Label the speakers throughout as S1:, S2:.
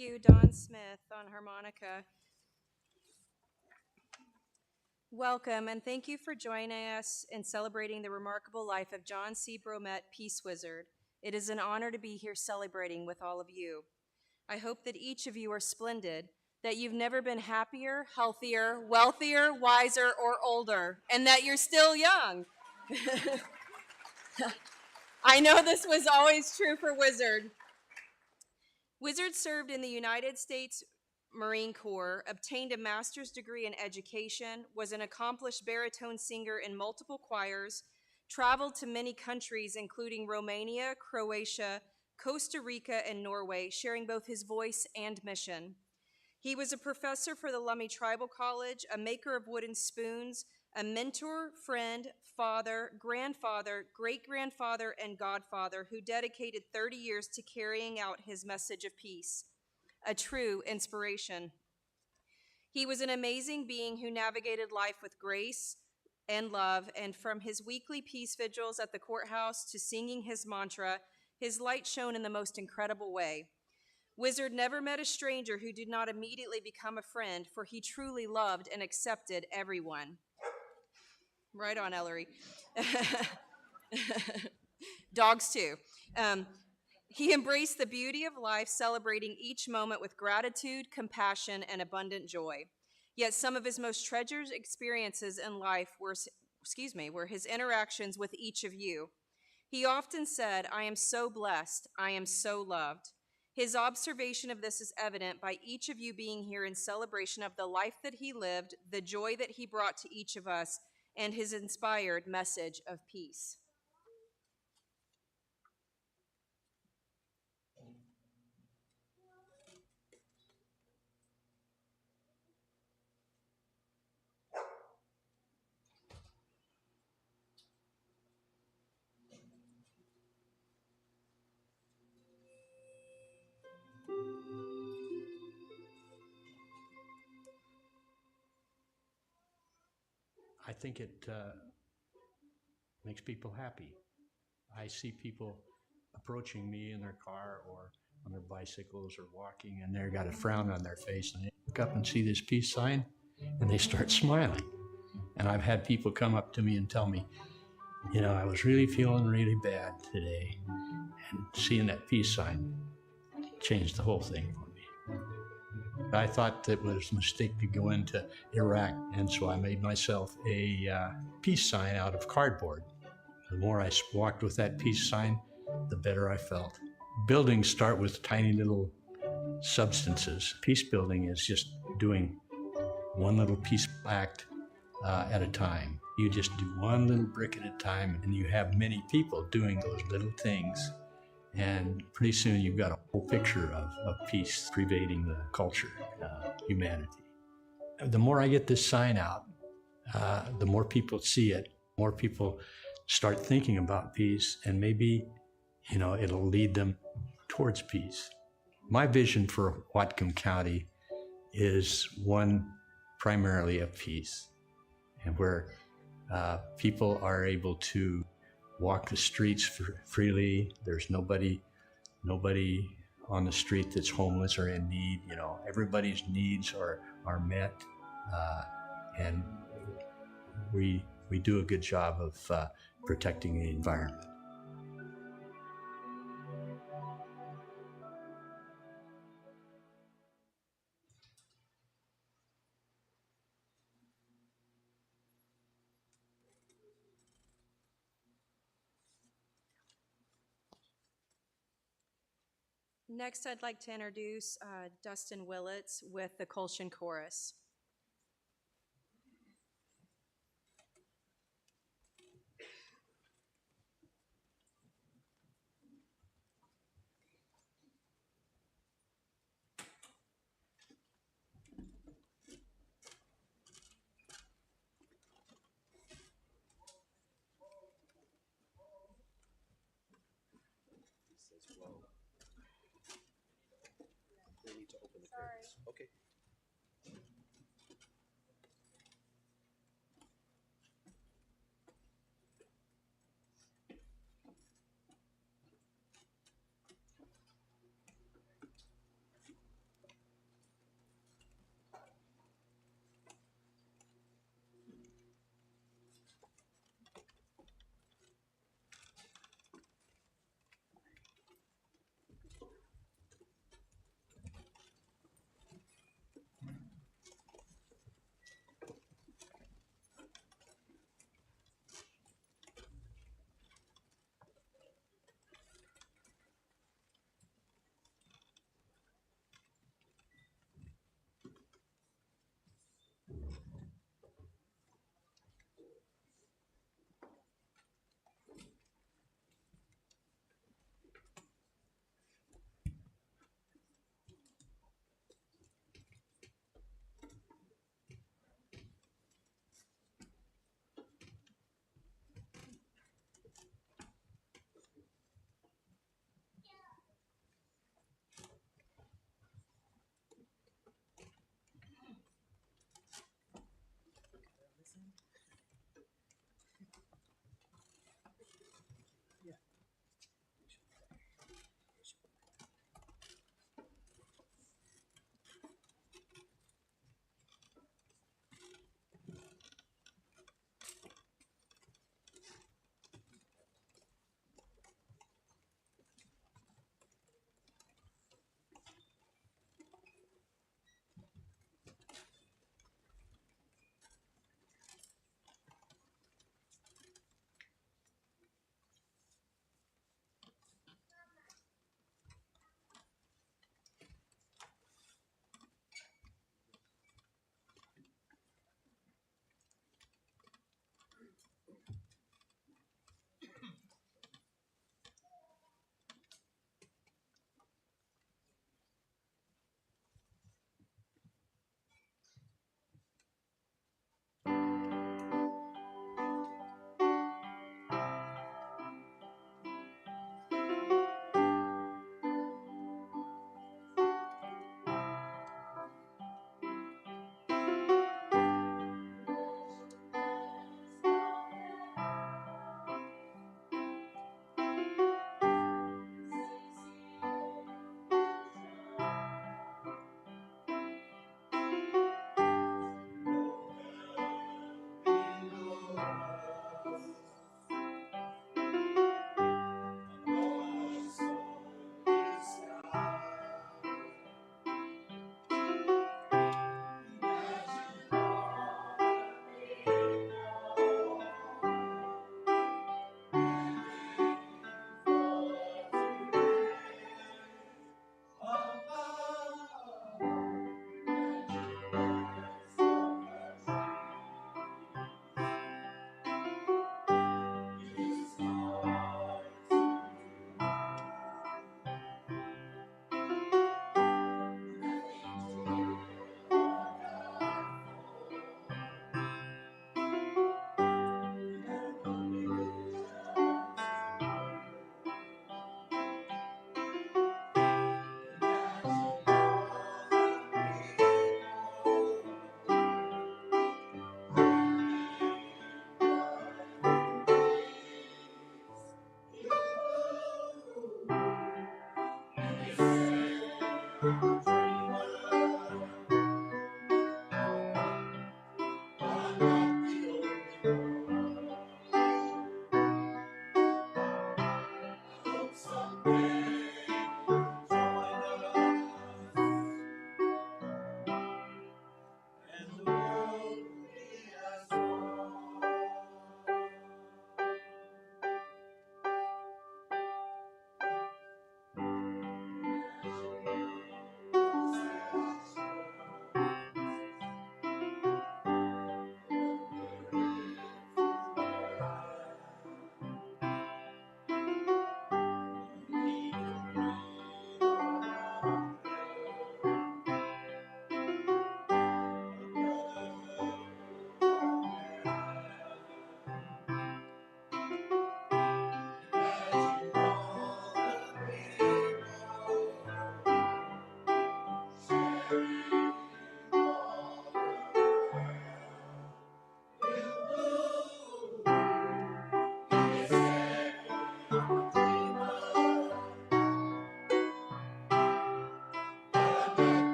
S1: you, Don Smith on harmonica. Welcome, and thank you for joining us in celebrating the remarkable life of John C. Bromet, Peace Wizard. It is an honor to be here celebrating with all of you. I hope that each of you are splendid, that you've never been happier, healthier, wealthier, wiser, or older, and that you're still young. I know this was always true for Wizard. Wizard served in the United States Marine Corps, obtained a master's degree in education, was an accomplished baritone singer in multiple choirs, traveled to many countries, including Romania, Croatia, Costa Rica, and Norway, sharing both his voice and mission. He was a professor for the Lummi Tribal College, a maker of wooden spoons, a mentor, friend, father, grandfather, great-grandfather, and godfather who dedicated 30 years to carrying out his message of peace, a true inspiration. He was an amazing being who navigated life with grace and love, and from his weekly peace vigils at the courthouse to singing his mantra, his light shone in the most incredible way. Wizard never met a stranger who did not immediately become a friend, for he truly loved and accepted everyone. Right on, Ellery. Dogs, too. He embraced the beauty of life, celebrating each moment with gratitude, compassion, and abundant joy. Yet some of his most treasured experiences in life were his interactions with each of you. He often said, "I am so blessed, I am so loved." His observation of this is evident by each of you being here in celebration of the life that he lived, the joy that he brought to each of us, and his inspired message of peace.
S2: I think it makes people happy. I see people approaching me in their car or on their bicycles or walking, and they've got a frown on their face, and they look up and see this peace sign, and they start smiling. And I've had people come up to me and tell me, I was really feeling really bad today, and seeing that peace sign changed the whole thing for me. I thought it was a mistake to go into Iraq, and so I made myself a peace sign out of cardboard. The more I walked with that peace sign, the better I felt. Buildings start with tiny little substances. Peace building is just doing one little peace act at a time. You just do one little brick at a time, and you have many people doing those little things. And pretty soon you've got a whole picture of peace pervading the culture, humanity. The more I get this sign out, the more people see it, more people start thinking about peace, and maybe, it'll lead them towards peace. My vision for Whatcom County is one primarily of peace, and where people are able to walk the streets freely. There's nobody on the street that's homeless or in need. Everybody's needs are met, and we do a good job of protecting the environment.
S1: Next, I'd like to introduce Dustin Willits with the Colchian Chorus.
S3: They need to open the curtains. Okay.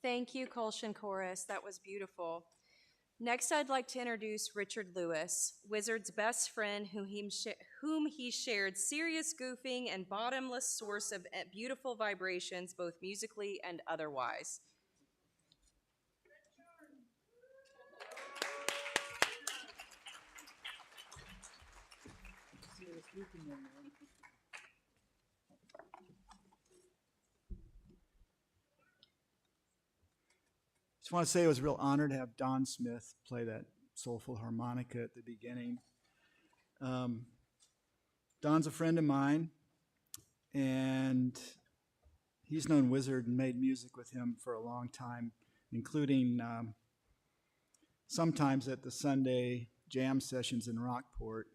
S1: Thank you, Colshan Chorus. That was beautiful. Next, I'd like to introduce Richard Lewis, Wizard's best friend, whom he shared serious goofing and bottomless source of beautiful vibrations, both musically and otherwise.
S3: Just want to say I was real honored to have Don Smith play that soulful harmonica at the beginning. Don's a friend of mine, and he's known Wizard and made music with him for a long time, including sometimes at the Sunday jam sessions in Rockport.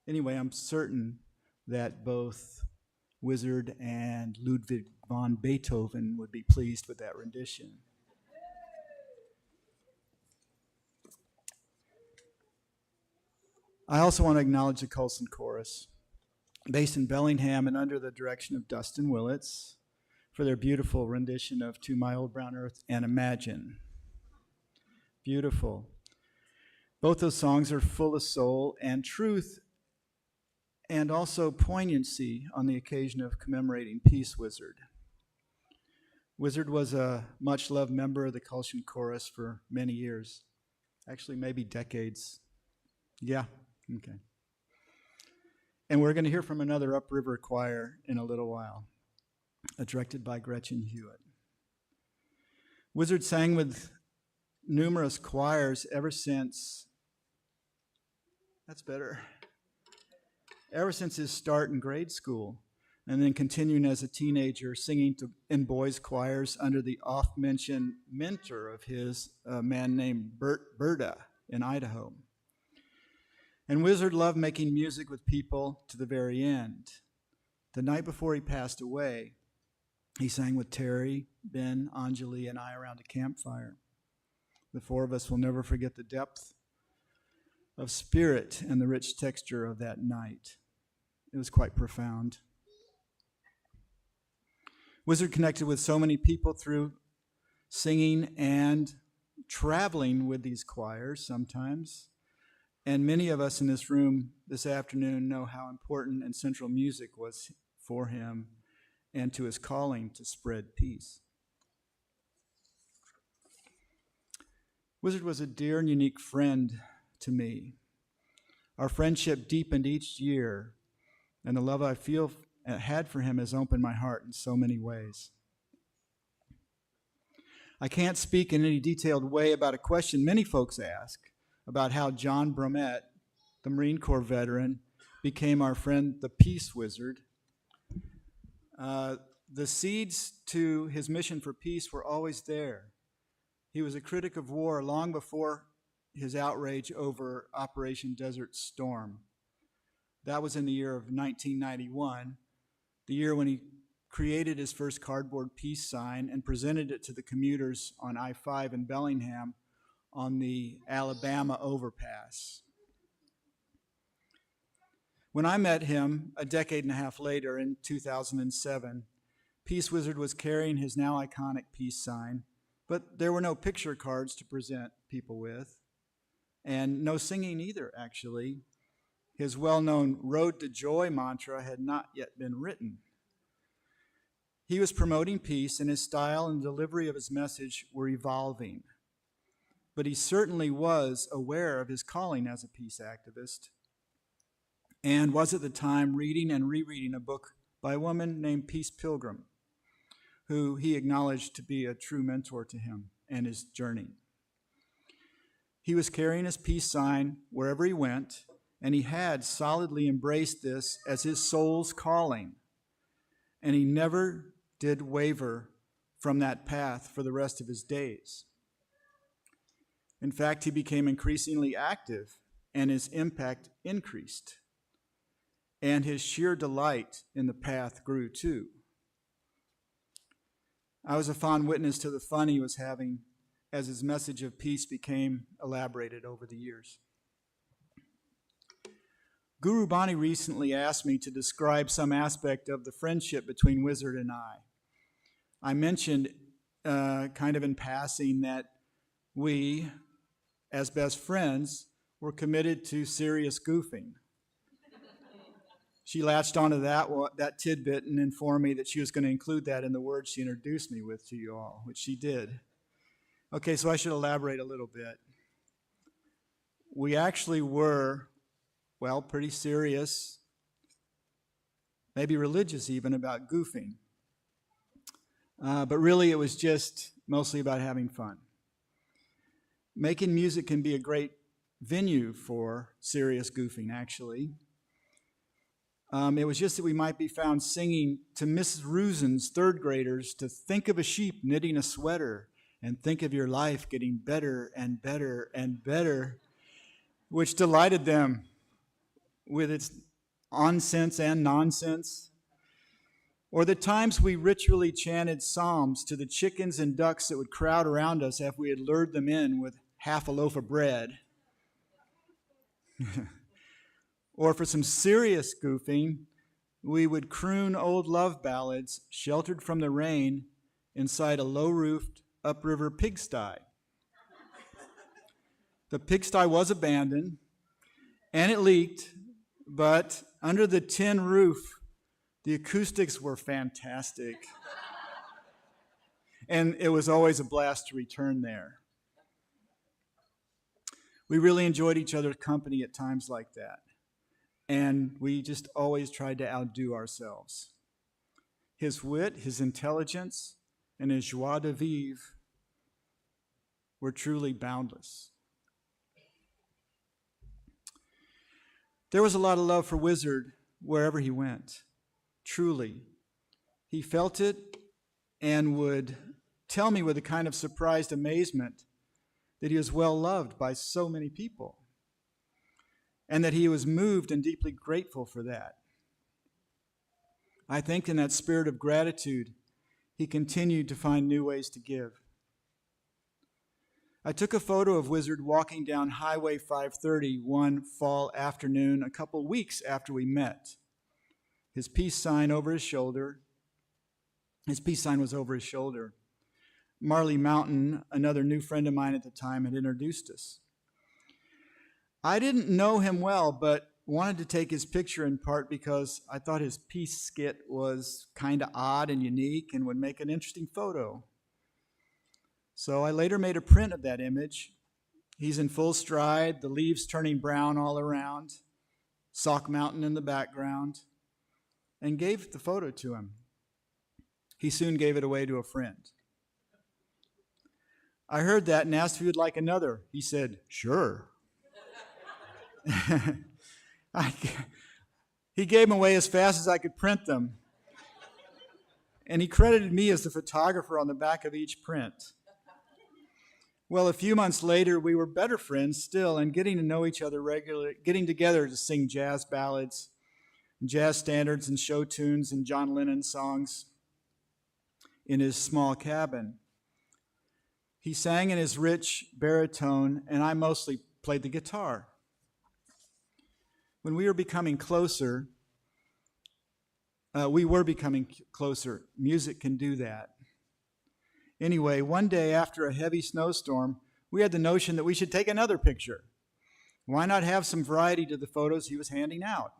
S3: Anyway, I'm certain that both Wizard and Ludwig von Beethoven would be pleased with that rendition. I also want to acknowledge the Colson Chorus, based in Bellingham and under the direction of Dustin Willits, for their beautiful rendition of To My Old Brown Earth and Imagine. Beautiful. Both those songs are full of soul and truth, and also poignancy on the occasion of commemorating Peace Wizard. Wizard was a much-loved member of the Colson Chorus for many years, actually maybe decades. Yeah, okay. And we're going to hear from another upriver choir in a little while, directed by Gretchen Hewitt. Wizard sang with numerous choirs ever since his start in grade school, and then continuing as a teenager singing in boys' choirs under the oft-mentioned mentor of his, a man named Berta in Idaho. And Wizard loved making music with people to the very end. The night before he passed away, he sang with Terry, Ben, Anjali, and I around a campfire. The four of us will never forget the depth of spirit and the rich texture of that night. It was quite profound. Wizard connected with so many people through singing and traveling with these choirs sometimes. And many of us in this room this afternoon know how important and central music was for him and to his calling to spread peace. Wizard was a dear and unique friend to me. Our friendship deepened each year, and the love I had for him has opened my heart in so many ways. I can't speak in any detailed way about a question many folks ask about how John Bromet, the Marine Corps veteran, became our friend, the Peace Wizard. The seeds to his mission for peace were always there. He was a critic of war long before his outrage over Operation Desert Storm. That was in the year of 1991, the year when he created his first cardboard peace sign and presented it to the commuters on I-5 in Bellingham on the Alabama overpass. When I met him a decade and a half later in 2007, Peace Wizard was carrying his now iconic peace sign, but there were no picture cards to present people with, and no singing either, actually. His well-known Road to Joy mantra had not yet been written. He was promoting peace, and his style and delivery of his message were evolving. But he certainly was aware of his calling as a peace activist and was at the time reading and rereading a book by a woman named Peace Pilgrim, who he acknowledged to be a true mentor to him and his journey. He was carrying his peace sign wherever he went, and he had solidly embraced this as his soul's calling, and he never did waver from that path for the rest of his days. In fact, he became increasingly active, and his impact increased. And his sheer delight in the path grew too. I was a fond witness to the fun he was having as his message of peace became elaborated over the years. Guru Bani recently asked me to describe some aspect of the friendship between Wizard and I. I mentioned kind of in passing that we, as best friends, were committed to serious goofing. She latched onto that tidbit and informed me that she was going to include that in the words she introduced me with to you all, which she did. Okay, so I should elaborate a little bit. We actually were, well, pretty serious, maybe religious even, about goofing. But really it was just mostly about having fun. Making music can be a great venue for serious goofing, actually. It was just that we might be found singing to Mrs. Rusin's third graders to think of a sheep knitting a sweater and think of your life getting better and better and better, which delighted them with its onsense and nonsense. Or the times we ritually chanted psalms to the chickens and ducks that would crowd around us after we had lured them in with half a loaf of bread. Or for some serious goofing, we would croon old love ballads sheltered from the rain inside a low-roofed upriver pigsty. The pigsty was abandoned, and it leaked, but under the tin roof, the acoustics were fantastic. And it was always a blast to return there. We really enjoyed each other's company at times like that. And we just always tried to outdo ourselves. His wit, his intelligence, and his joie de vivre were truly boundless. There was a lot of love for Wizard wherever he went. Truly. He felt it and would tell me with a kind of surprised amazement that he was well loved by so many people, and that he was moved and deeply grateful for that. I think in that spirit of gratitude, he continued to find new ways to give. I took a photo of Wizard walking down Highway 530 one fall afternoon a couple weeks after we met. His peace sign over his shoulder. His peace sign was over his shoulder. Marley Mountain, another new friend of mine at the time, had introduced us. I didn't know him well, but wanted to take his picture in part because I thought his peace skit was kind of odd and unique and would make an interesting photo. So I later made a print of that image. He's in full stride, the leaves turning brown all around, Sauk Mountain in the background, and gave the photo to him. He soon gave it away to a friend. I heard that and asked if he would like another. He said, "Sure." He gave them away as fast as I could print them. And he credited me as the photographer on the back of each print. Well, a few months later, we were better friends still and getting to know each other regularly, getting together to sing jazz ballads, jazz standards and show tunes and John Lennon songs in his small cabin. He sang in his rich baritone, and I mostly played the guitar. When we were becoming closer, music can do that. Anyway, one day after a heavy snowstorm, we had the notion that we should take another picture. Why not have some variety to the photos he was handing out?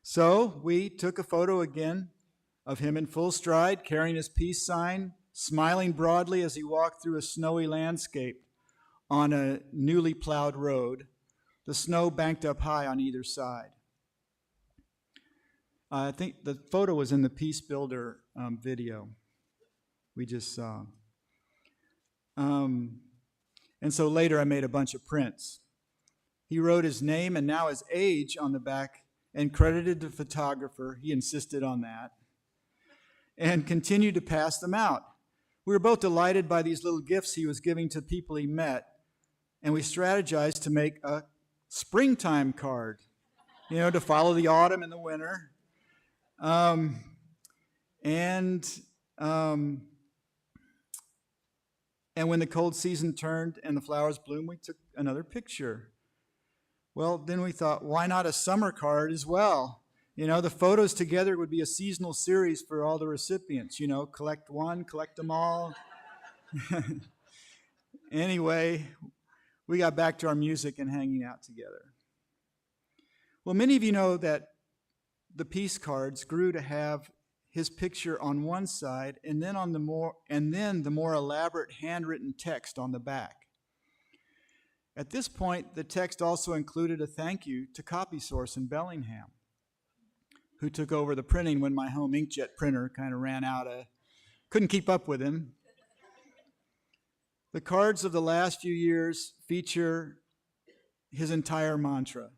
S3: So we took a photo again of him in full stride, carrying his peace sign, smiling broadly as he walked through a snowy landscape on a newly plowed road, the snow banked up high on either side. I think the photo was in the Peace Builder video we just saw. And so later I made a bunch of prints. He wrote his name and now his age on the back and credited the photographer. He insisted on that. And continued to pass them out. We were both delighted by these little gifts he was giving to people he met, and we strategized to make a springtime card, to follow the autumn and the winter. And when the cold season turned and the flowers bloomed, we took another picture. Well, then we thought, why not a summer card as well? You know, the photos together would be a seasonal series for all the recipients. You know, collect one, collect them all. Anyway, we got back to our music and hanging out together. Well, many of you know that the peace cards grew to have his picture on one side and then the more elaborate handwritten text on the back. At this point, the text also included a thank you to CopySource in Bellingham, who took over the printing when my home inkjet printer kind of ran out couldn't keep up with him. The cards of the last few years feature his entire mantra,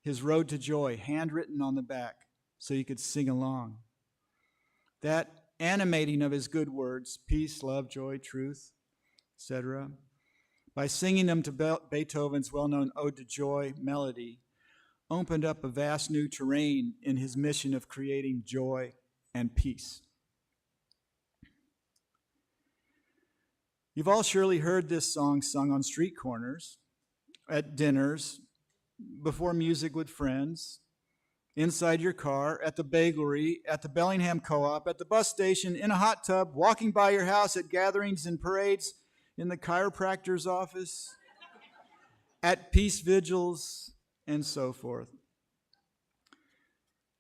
S3: his road to joy, handwritten on the back so you could sing along. That animating of his good words, peace, love, joy, truth, etc., by singing them to Beethoven's well-known Ode to Joy melody, opened up a vast new terrain in his mission of creating joy and peace. You've all surely heard this song sung on street corners, at dinners, before music with friends, inside your car, at the bagelry, at the Bellingham Co-op, at the bus station, in a hot tub, walking by your house, at gatherings and parades, in the chiropractor's office, at peace vigils, and so forth.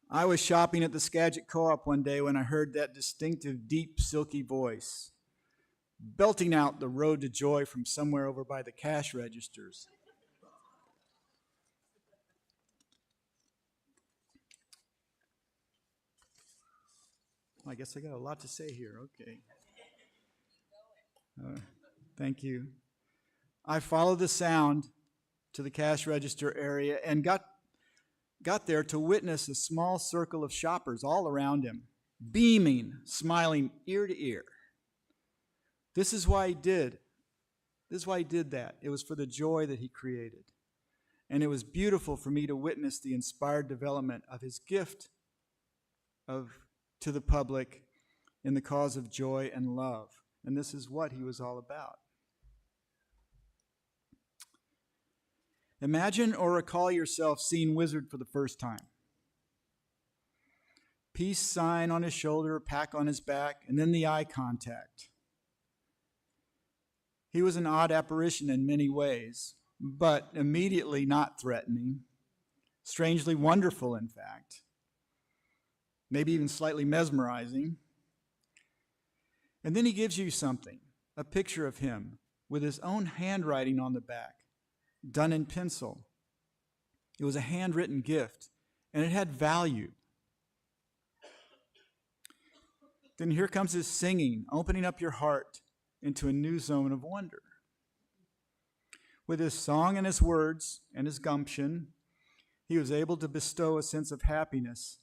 S3: I was shopping at the Skagit Co-op one day when I heard that distinctive, deep, silky voice belting out the road to joy from somewhere over by the cash registers. I guess I got a lot to say here. Okay. Thank you. I followed the sound to the cash register area and got there to witness a small circle of shoppers all around him, beaming, smiling ear to ear. This is why he did that. It was for the joy that he created. And it was beautiful for me to witness the inspired development of his gift to the public in the cause of joy and love. And this is what he was all about. Imagine or recall yourself seeing Wizard for the first time. Peace sign on his shoulder, pack on his back, and then the eye contact. He was an odd apparition in many ways, but immediately not threatening, strangely wonderful, in fact, maybe even slightly mesmerizing. And then he gives you something, a picture of him with his own handwriting on the back, done in pencil. It was a handwritten gift, and it had value. Then here comes his singing, opening up your heart into a new zone of wonder. With his song and his words and his gumption, he was able to bestow a sense of happiness,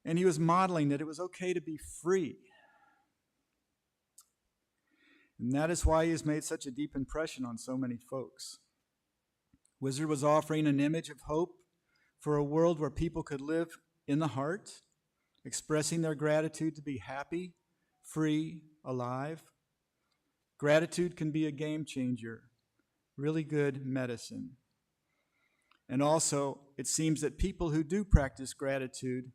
S3: and he was modeling that it was okay to be free. And that is why he has made such a deep impression on so many folks. Wizard was offering an image of hope for a world where people could live in the heart, expressing their gratitude to be happy, free, alive. Gratitude can be a game changer, really good medicine. And also, it seems that people who do practice gratitude,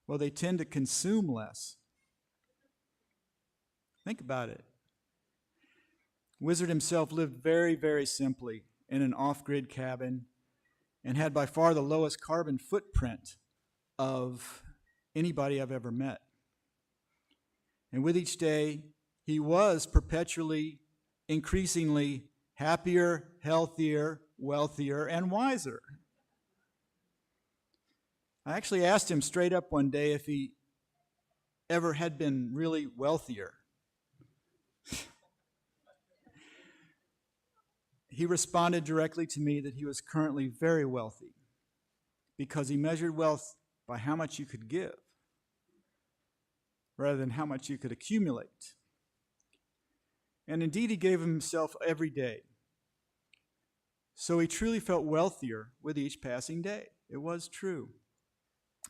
S3: well, they tend to consume less. Think about it. Wizard himself lived very, very simply in an off-grid cabin and had by far the lowest carbon footprint of anybody I've ever met. And with each day, he was perpetually, increasingly happier, healthier, wealthier, and wiser. I actually asked him straight up one day if he ever had been really wealthier. He responded directly to me that he was currently very wealthy because he measured wealth by how much you could give rather than how much you could accumulate. And indeed, he gave himself every day. So he truly felt wealthier with each passing day. It was true.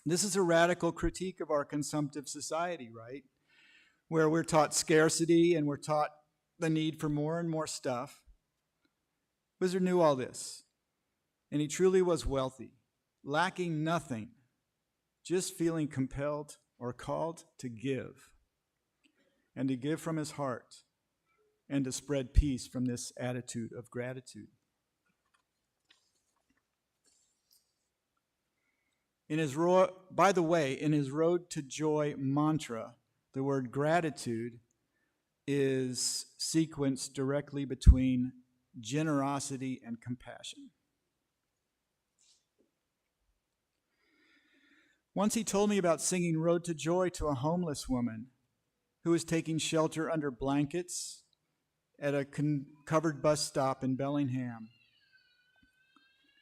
S3: This is a radical critique of our consumptive society, right? Where we're taught scarcity and we're taught the need for more and more stuff. Wizard knew all this, and he truly was wealthy. lacking nothing, just feeling compelled or called to give, and to give from his heart, and to spread peace from this attitude of gratitude. By the way, in his Road to Joy mantra, the word gratitude is sequenced directly between generosity and compassion. Once he told me about singing Road to Joy to a homeless woman who was taking shelter under blankets at a covered bus stop in Bellingham.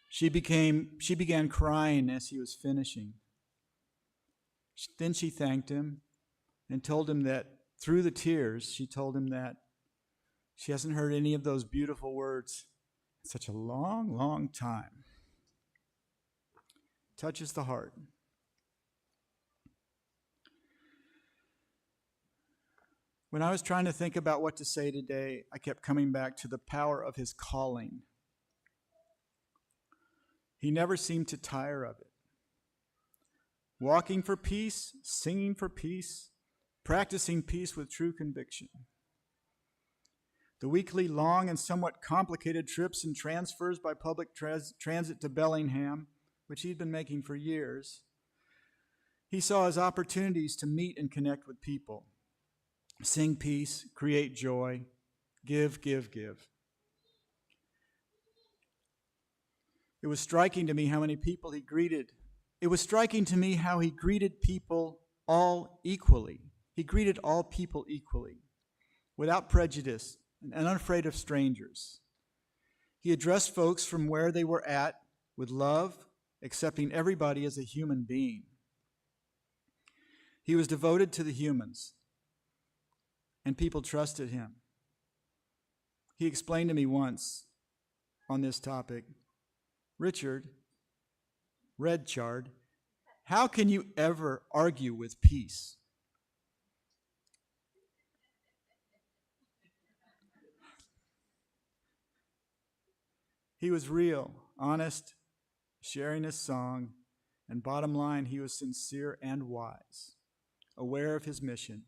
S3: She began crying as he was finishing. Then she thanked him and told him that through the tears, she told him that she hasn't heard any of those beautiful words in such a long, long time. Touches the heart. When I was trying to think about what to say today, I kept coming back to the power of his calling. He never seemed to tire of it. Walking for peace, singing for peace, practicing peace with true conviction. The weekly long and somewhat complicated trips and transfers by public transit to Bellingham, which he'd been making for years, he saw as opportunities to meet and connect with people. Sing peace, create joy, give, give, give. It was striking to me how many people he greeted. It was striking to me how he greeted people all equally. He greeted all people equally, without prejudice and unafraid of strangers. He addressed folks from where they were at with love, accepting everybody as a human being. He was devoted to the humans, and people trusted him. He explained to me once on this topic, Richard, Redchard, how can you ever argue with peace? He was real, honest, sharing his song, and bottom line, he was sincere and wise, aware of his mission.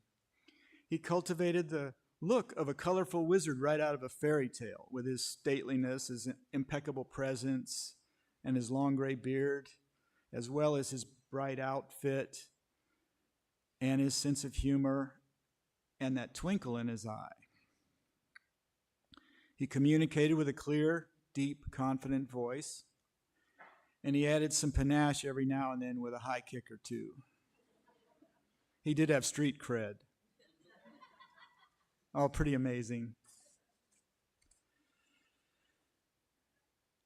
S3: He cultivated the look of a colorful wizard right out of a fairy tale, with his stateliness, his impeccable presence, and his long gray beard, as well as his bright outfit and his sense of humor and that twinkle in his eye. He communicated with a clear, deep, confident voice, and he added some panache every now and then with a high kick or two. He did have street cred. Oh, pretty amazing.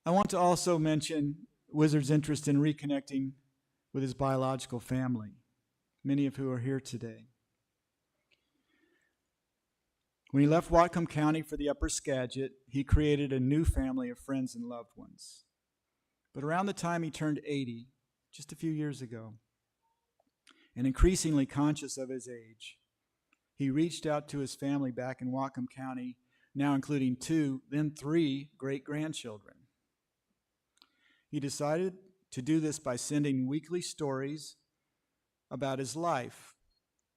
S3: I want to also mention Wizard's interest in reconnecting with his biological family, many of who are here today. When he left Whatcom County for the Upper Skagit, he created a new family of friends and loved ones. But around the time he turned 80, just a few years ago, and increasingly conscious of his age, he reached out to his family back in Whatcom County, now including 2, then 3 great-grandchildren. He decided to do this by sending weekly stories about his life,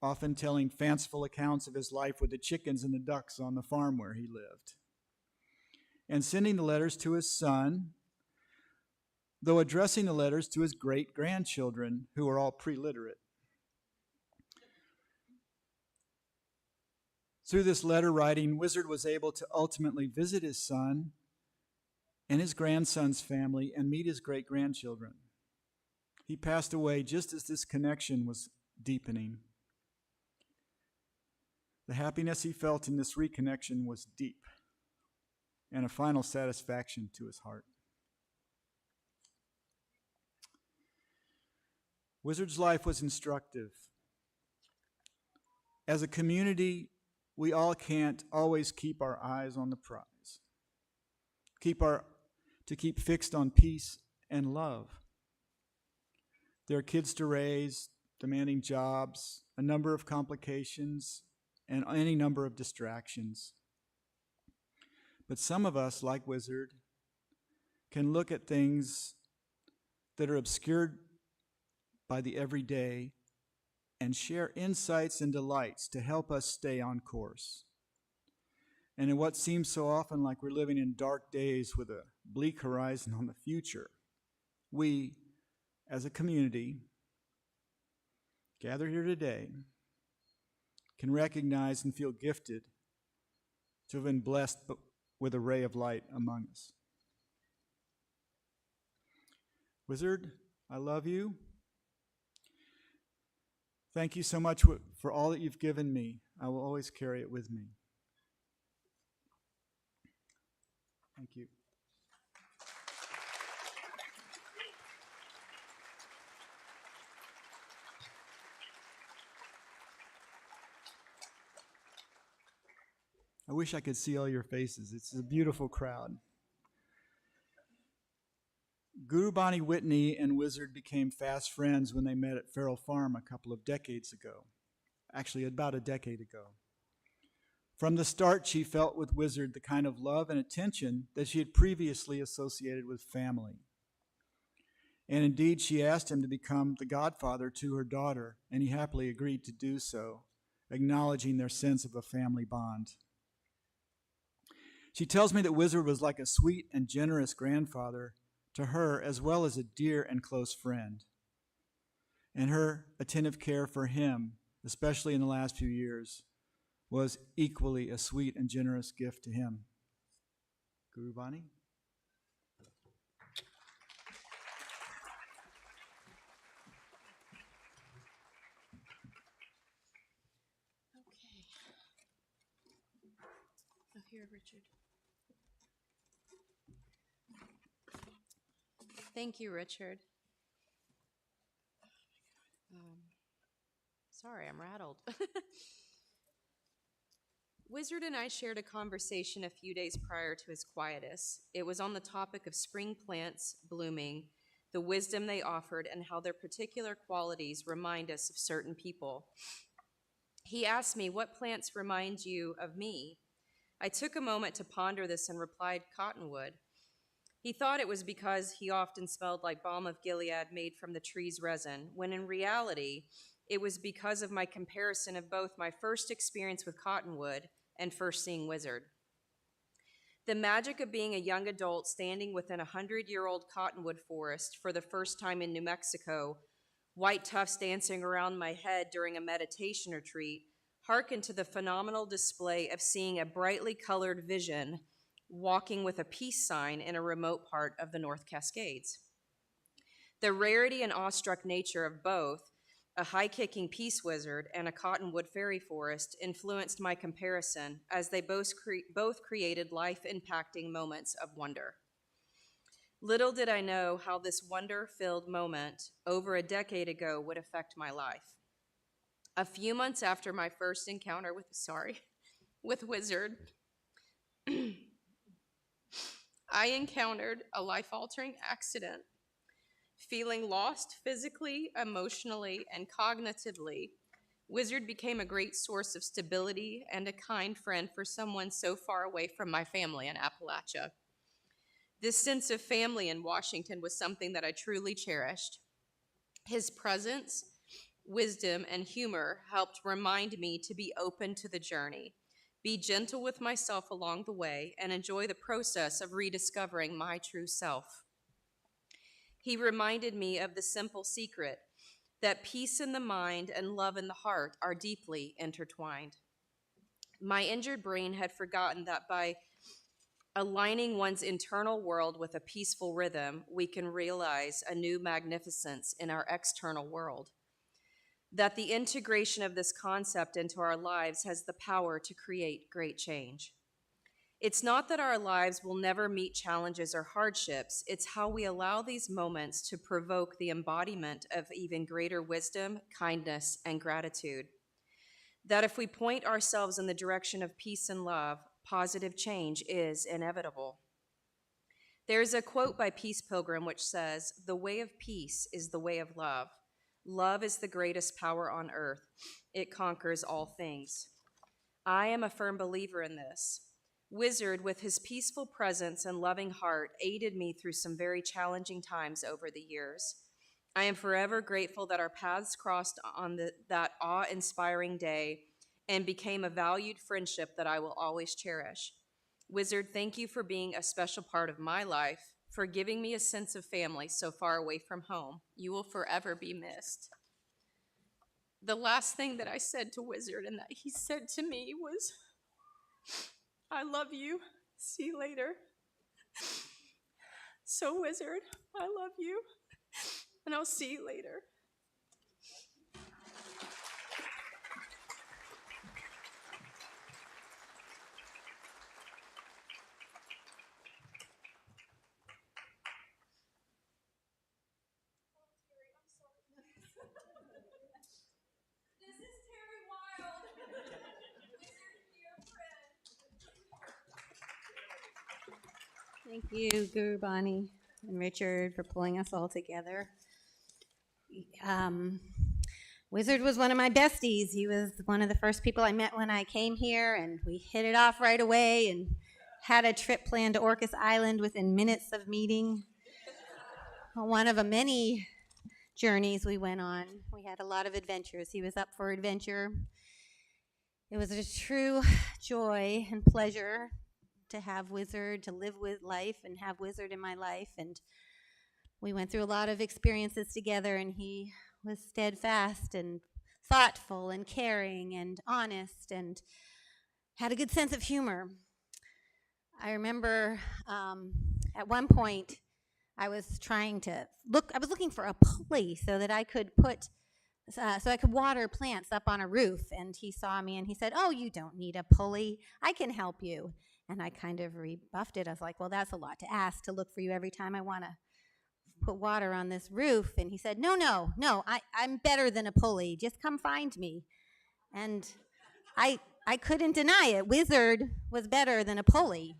S3: often telling fanciful accounts of his life with the chickens and the ducks on the farm where he lived, and sending the letters to his son, though addressing the letters to his great-grandchildren, who are all pre-literate. Through this letter writing, Wizard was able to ultimately visit his son and his grandson's family and meet his great-grandchildren. He passed away just as this connection was deepening. The happiness he felt in this reconnection was deep and a final satisfaction to his heart. Wizard's life was instructive. As a community, we all can't always keep our eyes on the prize. To keep fixed on peace and love. There are kids to raise, demanding jobs, a number of complications, and any number of distractions. But some of us, like Wizard, can look at things that are obscured by the everyday and share insights and delights to help us stay on course. And in what seems so often like we're living in dark days with a bleak horizon on the future, we, as a community, gathered here today, can recognize and feel gifted to have been blessed with a ray of light among us. Wizard, I love you. Thank you so much for all that you've given me. I will always carry it with me. Thank you. I wish I could see all your faces. It's a beautiful crowd. Guru Bani Whitney and Wizard became fast friends when they met at Farrell Farm a couple of decades ago. Actually, about a decade ago. From the start, she felt with Wizard the kind of love and attention that she had previously associated with family. And indeed, she asked him to become the godfather to her daughter, and he happily agreed to do so, acknowledging their sense of a family bond. She tells me that Wizard was like a sweet and generous grandfather to her, as well as a dear and close friend. And her attentive care for him, especially in the last few years, was equally a sweet and generous gift to him. Guru Bani?
S1: Okay. Oh, here, Richard. Thank you, Richard. Sorry, I'm rattled. Wizard and I shared a conversation a few days prior to his quietus. It was on the topic of spring plants blooming, the wisdom they offered, and how their particular qualities remind us of certain people. He asked me, "What plants remind you of me?" I took a moment to ponder this and replied, "Cottonwood." He thought it was because he often smelled like balm of Gilead made from the tree's resin, when in reality, it was because of my comparison of both my first experience with Cottonwood and first seeing Wizard. The magic of being a young adult standing within a 100-year-old cottonwood forest for the first time in New Mexico, white tufts dancing around my head during a meditation retreat, hearkened to the phenomenal display of seeing a brightly colored vision walking with a peace sign in a remote part of the North Cascades. The rarity and awestruck nature of both, a high-kicking peace wizard and a cottonwood fairy forest, influenced my comparison as they both created life-impacting moments of wonder. Little did I know how this wonder-filled moment over a decade ago would affect my life. A few months after my first encounter with Wizard, I encountered a life-altering accident. Feeling lost physically, emotionally, and cognitively, Wizard became a great source of stability and a kind friend for someone so far away from my family in Appalachia. This sense of family in Washington was something that I truly cherished. His presence, wisdom, and humor helped remind me to be open to the journey, be gentle with myself along the way, and enjoy the process of rediscovering my true self. He reminded me of the simple secret that peace in the mind and love in the heart are deeply intertwined. My injured brain had forgotten that by aligning one's internal world with a peaceful rhythm, we can realize a new magnificence in our external world. That the integration of this concept into our lives has the power to create great change. It's not that our lives will never meet challenges or hardships, it's how we allow these moments to provoke the embodiment of even greater wisdom, kindness, and gratitude. That if we point ourselves in the direction of peace and love, positive change is inevitable. There's a quote by Peace Pilgrim which says, "The way of peace is the way of love. Love is the greatest power on earth. It conquers all things." I am a firm believer in this. Wizard, with his peaceful presence and loving heart, aided me through some very challenging times over the years. I am forever grateful that our paths crossed on that awe-inspiring day and became a valued friendship that I will always cherish. Wizard, thank you for being a special part of my life, for giving me a sense of family so far away from home. You will forever be missed. The last thing that I said to Wizard and that he said to me was, I love you. See you later. So, Wizard, I love you, and I'll see you later. This is Terry Wild. Wizard, dear friend.
S4: Thank you, Guru Bani and Richard, for pulling us all together. Wizard was one of my besties. He was one of the first people I met when I came here, and we hit it off right away and had a trip planned to Orcas Island within minutes of meeting. One of the many journeys we went on. We had a lot of adventures. He was up for adventure. It was a true joy and pleasure to have Wizard, to live with life and have Wizard in my life. And we went through a lot of experiences together, and he was steadfast and thoughtful and caring and honest and had a good sense of humor. I remember at one point I was looking for a pulley so that I could water plants up on a roof. And he saw me and he said, "Oh, you don't need a pulley. I can help you." And I kind of rebuffed it. I was like, "Well, that's a lot to ask, to look for you every time I want to put water on this roof." And he said, no, I'm better than a pulley. Just come find me. And I couldn't deny it. Wizard was better than a pulley.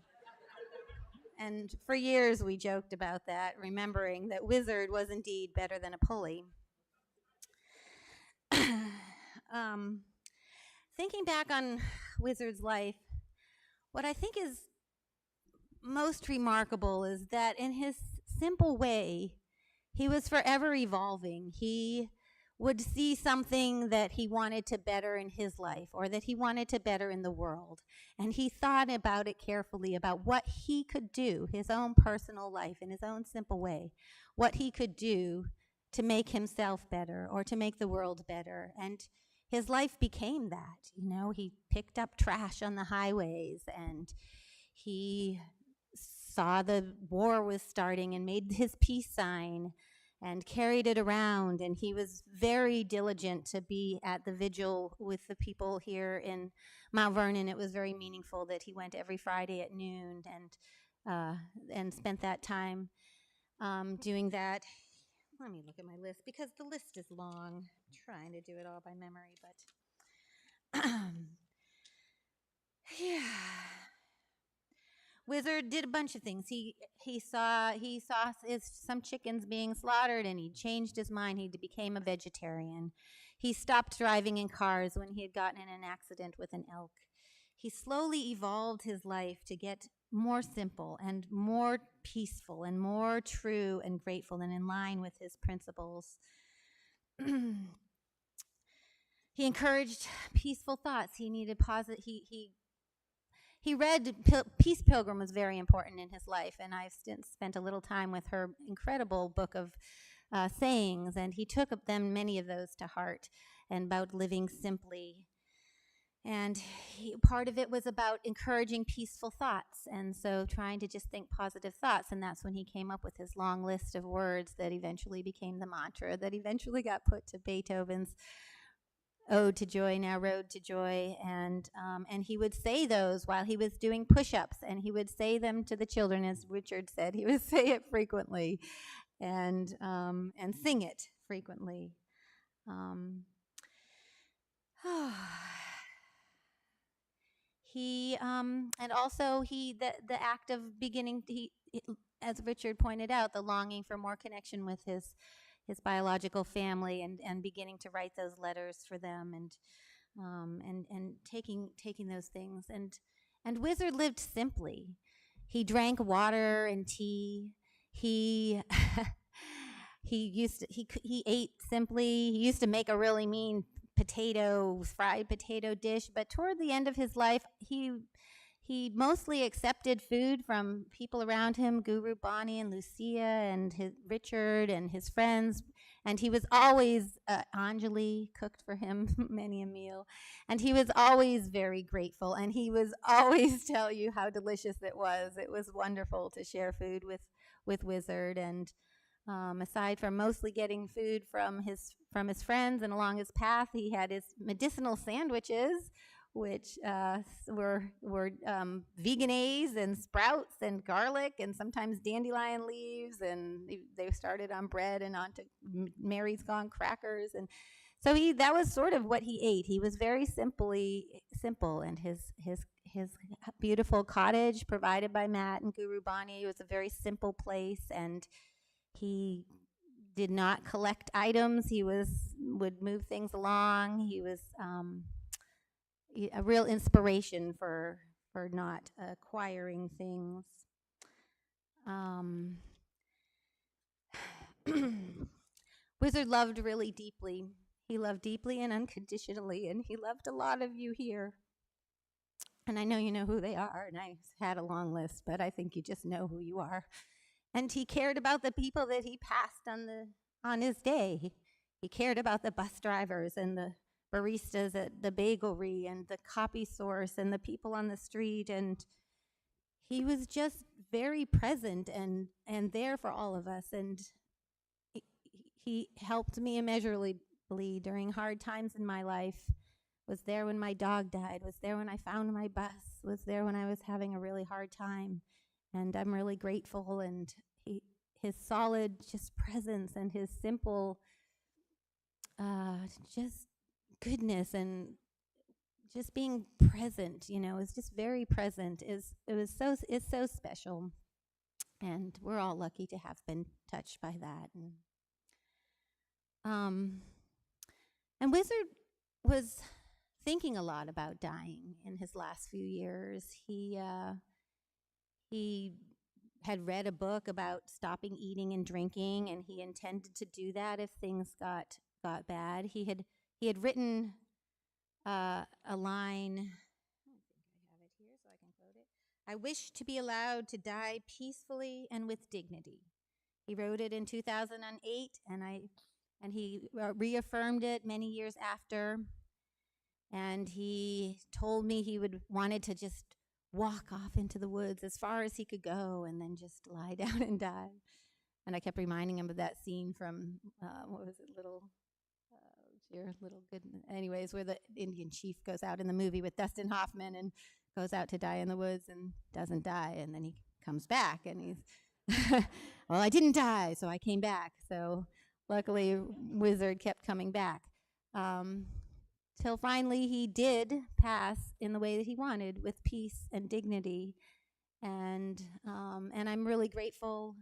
S4: And for years we joked about that, remembering that Wizard was indeed better than a pulley. Thinking back on Wizard's life, what I think is most remarkable is that in his simple way, he was forever evolving. He would see something that he wanted to better in his life or that he wanted to better in the world. And he thought about it carefully, about what he could do, his own personal life in his own simple way, what he could do to make himself better or to make the world better. And his life became that. You know, he picked up trash on the highways, and he saw the war was starting and made his peace sign and carried it around. And he was very diligent to be at the vigil with the people here in Mount Vernon. It was very meaningful that he went every Friday at noon and spent that time doing that. Let me look at my list because the list is long. I'm trying to do it all by memory, but yeah. Wizard did a bunch of things. He saw some chickens being slaughtered, and he changed his mind. He became a vegetarian. He stopped driving in cars when he had gotten in an accident with an elk. He slowly evolved his life to get more simple and more peaceful and more true and grateful and in line with his principles. He encouraged peaceful thoughts. He needed positive. He read Peace Pilgrim was very important in his life, and I've spent a little time with her incredible book of sayings, and he took many of those to heart, and about living simply. And part of it was about encouraging peaceful thoughts, and so trying to just think positive thoughts, and that's when he came up with his long list of words that eventually became the mantra that eventually got put to Beethoven's Ode to Joy, now Road to Joy, and he would say those while he was doing push-ups, and he would say them to the children, as Richard said. He would say it frequently, and sing it frequently. He and also the act of beginning. As Richard pointed out, the longing for more connection with his biological family, and beginning to write those letters for them, and taking those things, and And Wizard lived simply. He drank water and tea. He he ate simply. He used to make a really mean fried potato dish, but toward the end of his life, he mostly accepted food from people around him, Guru Bonnie and Lucia and Richard and his friends. And he was always, Anjali cooked for him many a meal. And he was always very grateful. And he was always tell you how delicious it was. It was wonderful to share food with Wizard. And aside from mostly getting food from his friends and along his path, he had his medicinal sandwiches, which were veganese and sprouts and garlic and sometimes dandelion leaves, and they started on bread and onto Mary's Gone crackers, and so that was sort of what he ate. He was very simple, and his beautiful cottage provided by Matt and Guru Bonnie was a very simple place, and he did not collect items. He would move things along. He was a real inspiration for not acquiring things. Wizard loved really deeply. He loved deeply and unconditionally, and he loved a lot of you here. And I know you know who they are, and I had a long list, but I think you just know who you are. And he cared about the people that he passed on his day. He cared about the bus drivers and the baristas at the bagelry and the copy source and the people on the street, and he was just very present and there for all of us, and he helped me immeasurably during hard times in my life. Was there when my dog died, was there when I found my bus, was there when I was having a really hard time, and I'm really grateful. And his solid just presence and his simple just goodness and just being present, is just very present. Is so special, and we're all lucky to have been touched by that. And Wizard was thinking a lot about dying in his last few years. He had read a book about stopping eating and drinking, and he intended to do that if things got bad. He had written a line. I think I have it here so I can quote it. I wish to be allowed to die peacefully and with dignity. He wrote it in 2008, and he reaffirmed it many years after. And he told me he wanted to just walk off into the woods as far as he could go and then just lie down and die. And I kept reminding him of that scene from, what was it, Little Good, anyways, where the Indian chief goes out in the movie with Dustin Hoffman and goes out to die in the woods and doesn't die. And then he comes back and he's, well, I didn't die, so I came back. So luckily, Wizard kept coming back. Till finally he did pass in the way that he wanted, with peace and dignity. And I'm really grateful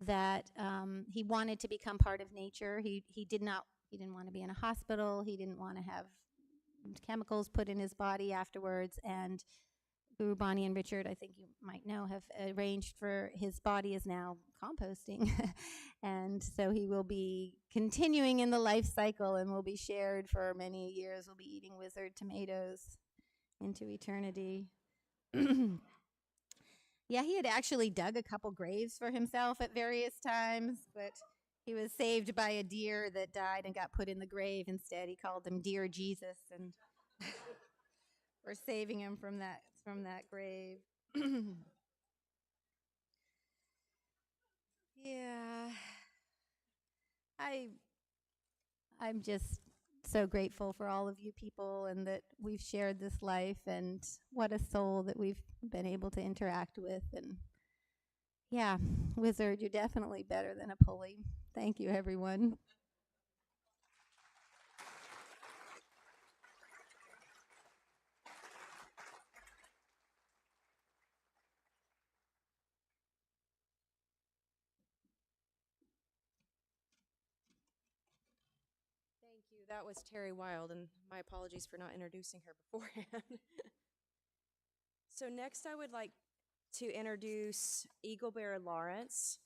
S4: that he wanted to become part of nature. He didn't want to be in a hospital. He didn't want to have chemicals put in his body afterwards. And Guru Bonnie and Richard, I think you might know, have arranged for his body is now composting. And so he will be continuing in the life cycle and will be shared for many years. We'll be eating Wizard tomatoes into eternity. Yeah, he had actually dug a couple graves for himself at various times, but he was saved by a deer that died and got put in the grave instead. He called him Dear Jesus, and we're saving him from that grave. Yeah, I'm just so grateful for all of you people and that we've shared this life, and what a soul that we've been able to interact with. And yeah, Wizard, you're definitely better than a pulley. Thank you, everyone.
S1: Thank you. That was Terry Wild, and my apologies for not introducing her beforehand. So next I would like to introduce Eagle Bear Lawrence.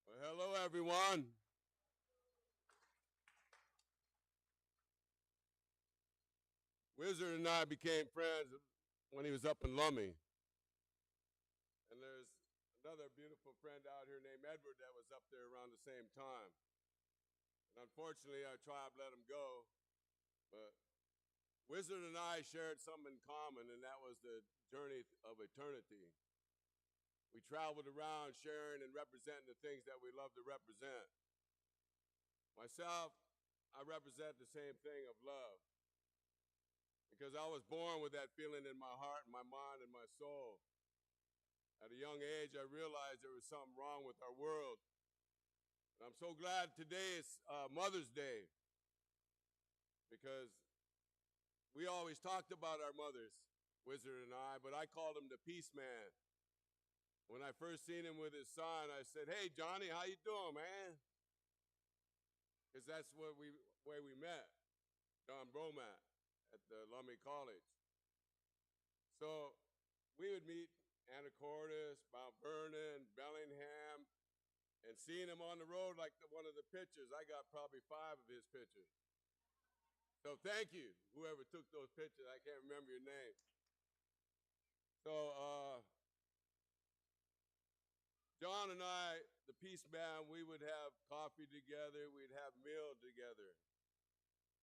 S5: Well, hello, everyone. Wizard and I became friends when he was up in Lummi. And there's another beautiful friend out here named Edward that was up there around the same time. And unfortunately, our tribe let him go. But Wizard and I shared something in common, and that was the journey of eternity. We traveled around sharing and representing the things that we love to represent. Myself, I represent the same thing of love. Because I was born with that feeling in my heart and my mind and my soul. At a young age, I realized there was something wrong with our world. And I'm so glad today is Mother's Day, because we always talked about our mothers, Wizard and I, but I called him the Peace Man. When I first seen him with his son, I said, "Hey, Johnny, how you doing, man?" Because that's where we met, John Bromet, at the Lummi College. So we would meet Anacortes, Mount Vernon, Bellingham, and seeing him on the road like one of the pictures. I got probably 5 of his pictures. So thank you, whoever took those pictures. I can't remember your name. So John and I, the Peace Man, we would have coffee together. We'd have meal together.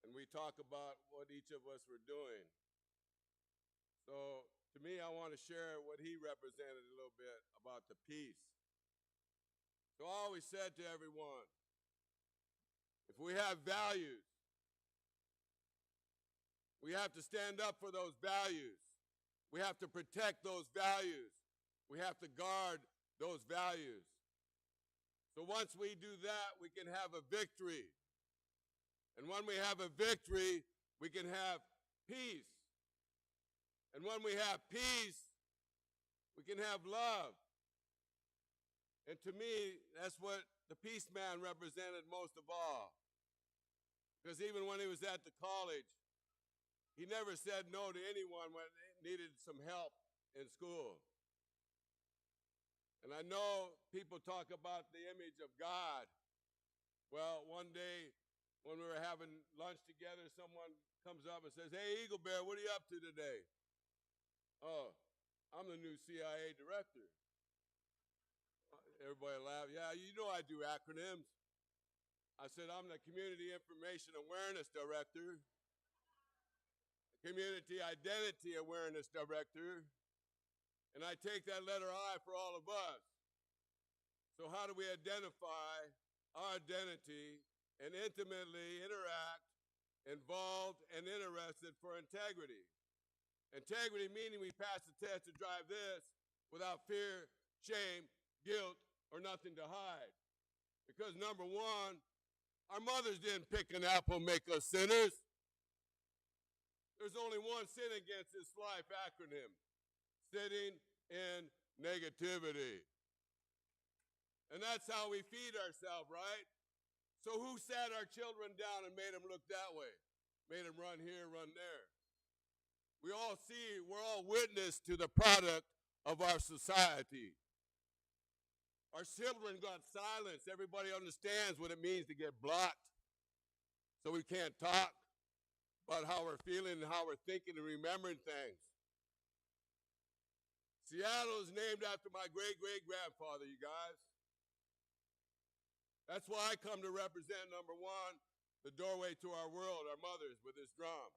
S5: And we talk about what each of us were doing. So to me, I want to share what he represented a little bit about the peace. So I always said to everyone, if we have values, we have to stand up for those values. We have to protect those values. We have to guard those values. So once we do that, we can have a victory. And when we have a victory, we can have peace. And when we have peace, we can have love. And to me, that's what the Peace Man represented most of all. Because even when he was at the college, he never said no to anyone when they needed some help in school. And I know people talk about the image of God. Well, one day when we were having lunch together, someone comes up and says, "Hey, Eagle Bear, what are you up to today?" "Oh, I'm the new CIA director." Everybody laughed. "Yeah, you know I do acronyms." I said, "I'm the Community Information Awareness Director, Community Identity Awareness Director, and I take that letter I for all of us." So how do we identify our identity and intimately interact, involved, and interested for integrity? Integrity meaning we pass the test to drive this without fear, shame, guilt, or nothing to hide. Because number one, our mothers didn't pick an apple and make us sinners. There's only one sin against this life acronym: sitting in negativity. And that's how we feed ourselves, right? So who sat our children down and made them look that way? Made them run here, run there. We're all witness to the product of our society. Our children got silenced. Everybody understands what it means to get blocked. So we can't talk about how we're feeling and how we're thinking and remembering things. Seattle is named after my great-great-grandfather, you guys. That's why I come to represent, number one, the doorway to our world, our mothers, with this drum.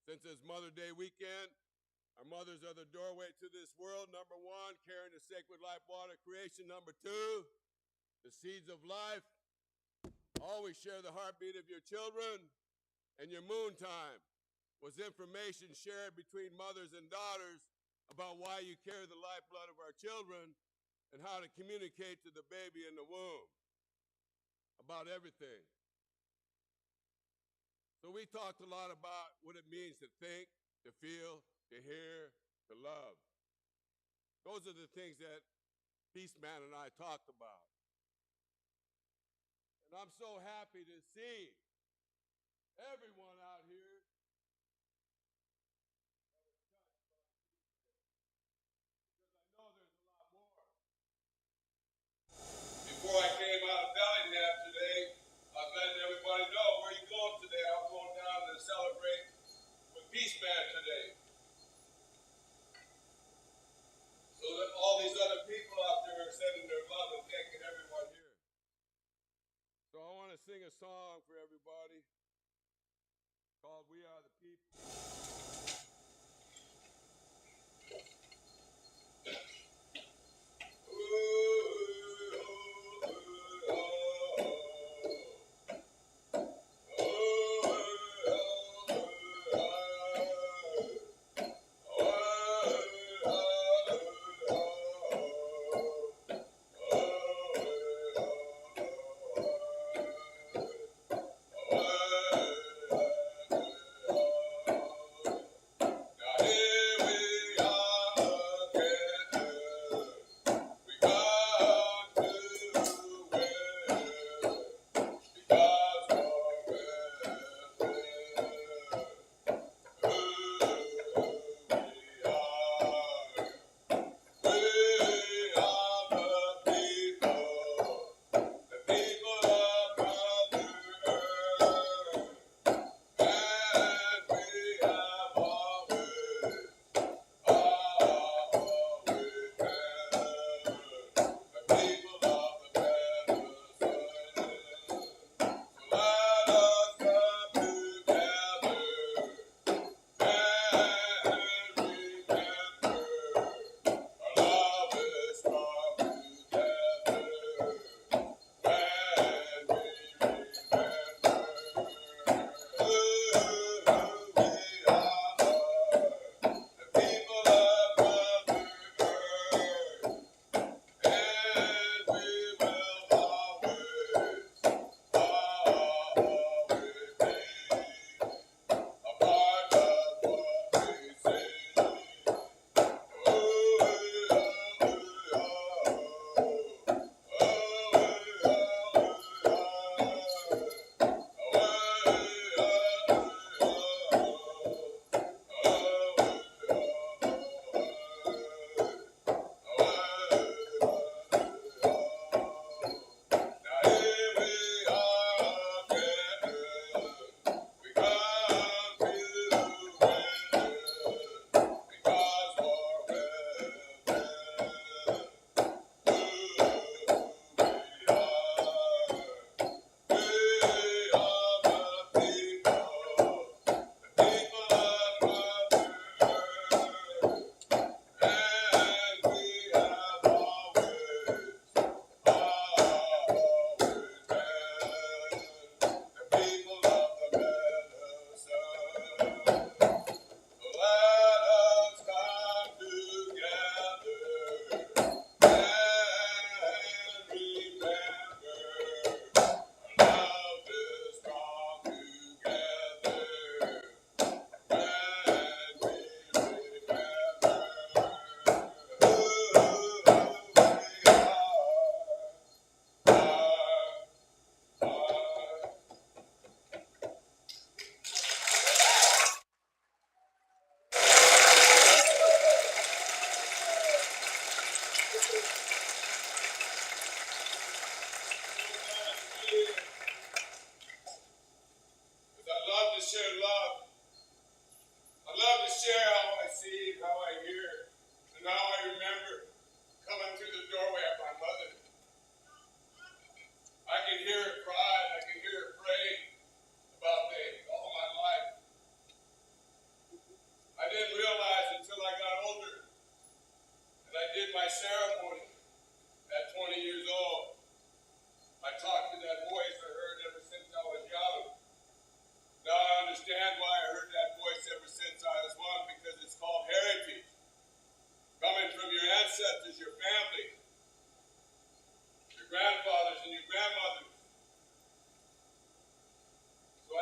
S5: Since it's Mother Day weekend, our mothers are the doorway to this world. Number one, carrying the sacred life water creation. Number two, the seeds of life. Always share the heartbeat of your children. And your moon time was information shared between mothers and daughters about why you carry the lifeblood of our children and how to communicate to the baby in the womb about everything. So we talked a lot about what it means to think, to feel, to hear, to love. Those are the things that Peaceman and I talked about. And I'm so happy to see everyone out here that was touched by Peaceman, because I know there's a lot more. Before I came out of Bellingham today, I was letting everybody know, where you going today? I'm going down to celebrate with Peaceman today. So that all these other people out there are sending their love and thanking everyone here. So I want to sing a song for everybody called We Are the People.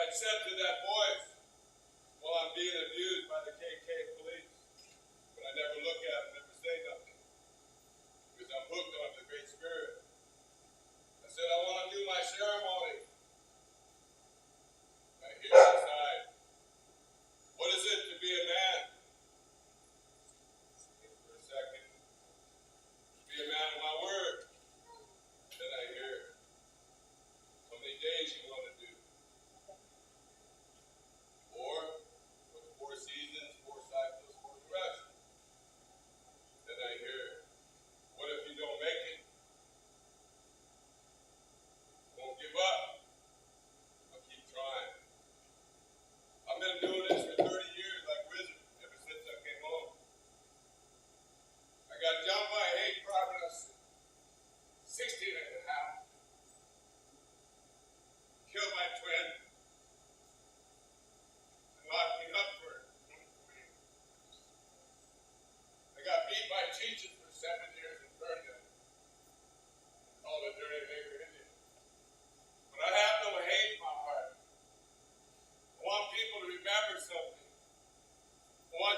S5: Accepted that voice while I'm being abused by the KK police.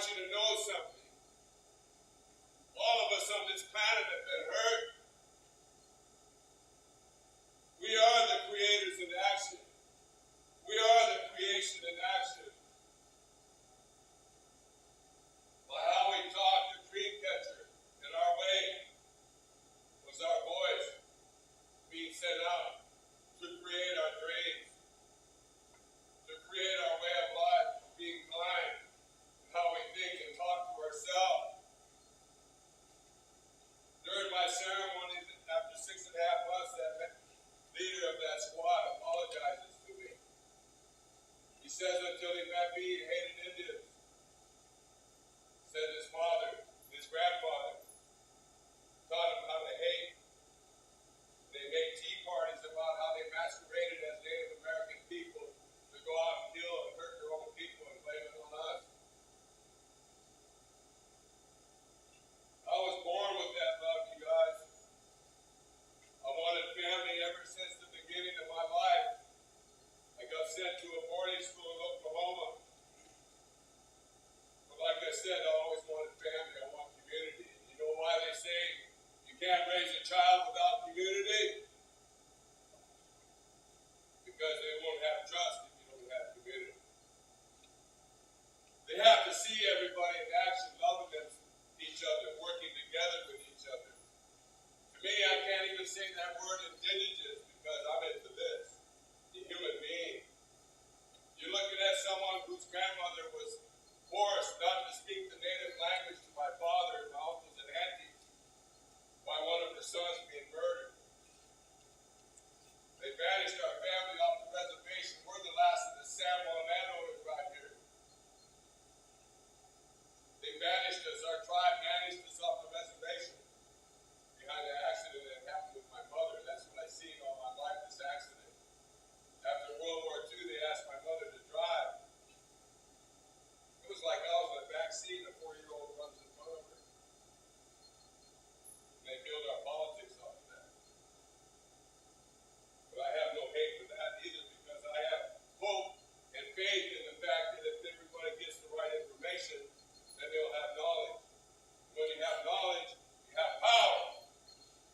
S5: you to know something. All of us on this planet have been hurt. We are the creators in action. We are the creation in action. By how we talk, the dream catcher in our way was our voice being sent out to create our dreams, to create our way of life, being kind, and how we think and talk to ourselves. During my ceremony, after 6.5 months, that leader of that squad apologizes to me. He says until he met me, he hated Indians. Said his father, his grandfather, taught him how to hate. They made tea parties about how they masqueraded as Native American people to go out and kill and hurt their own people and blame it on us. I was born with that love, you guys. I wanted family ever since the beginning of my life. I got sent to a boarding school in Oklahoma. But like I said, I always wanted family. I want community. You know why they say you can't raise a child without community? Because they won't have trust if you don't have community. They have to see everybody in action, loving each other, working together with each other. To me, I can't even say that word indigenous because I'm into this, the human being. You're looking at someone whose grandmother was forced not to speak the native language to my father and my uncles and aunties by one of her sons being murdered. They banished our family off the reservation. We're the last of the Samoan landowners right here. They banished us, our tribe banished us off the reservation behind the accident that happened with my mother. That's what I seen all my life, this accident. After World War II, they asked my mother to drive. It was like I was in the back seat and a 4-year-old runs in front of her. And they build our politics off of that. But I have no hate for that either because I have hope and faith in the fact that if everybody gets the right information, then they'll have knowledge. When you have knowledge, you have power.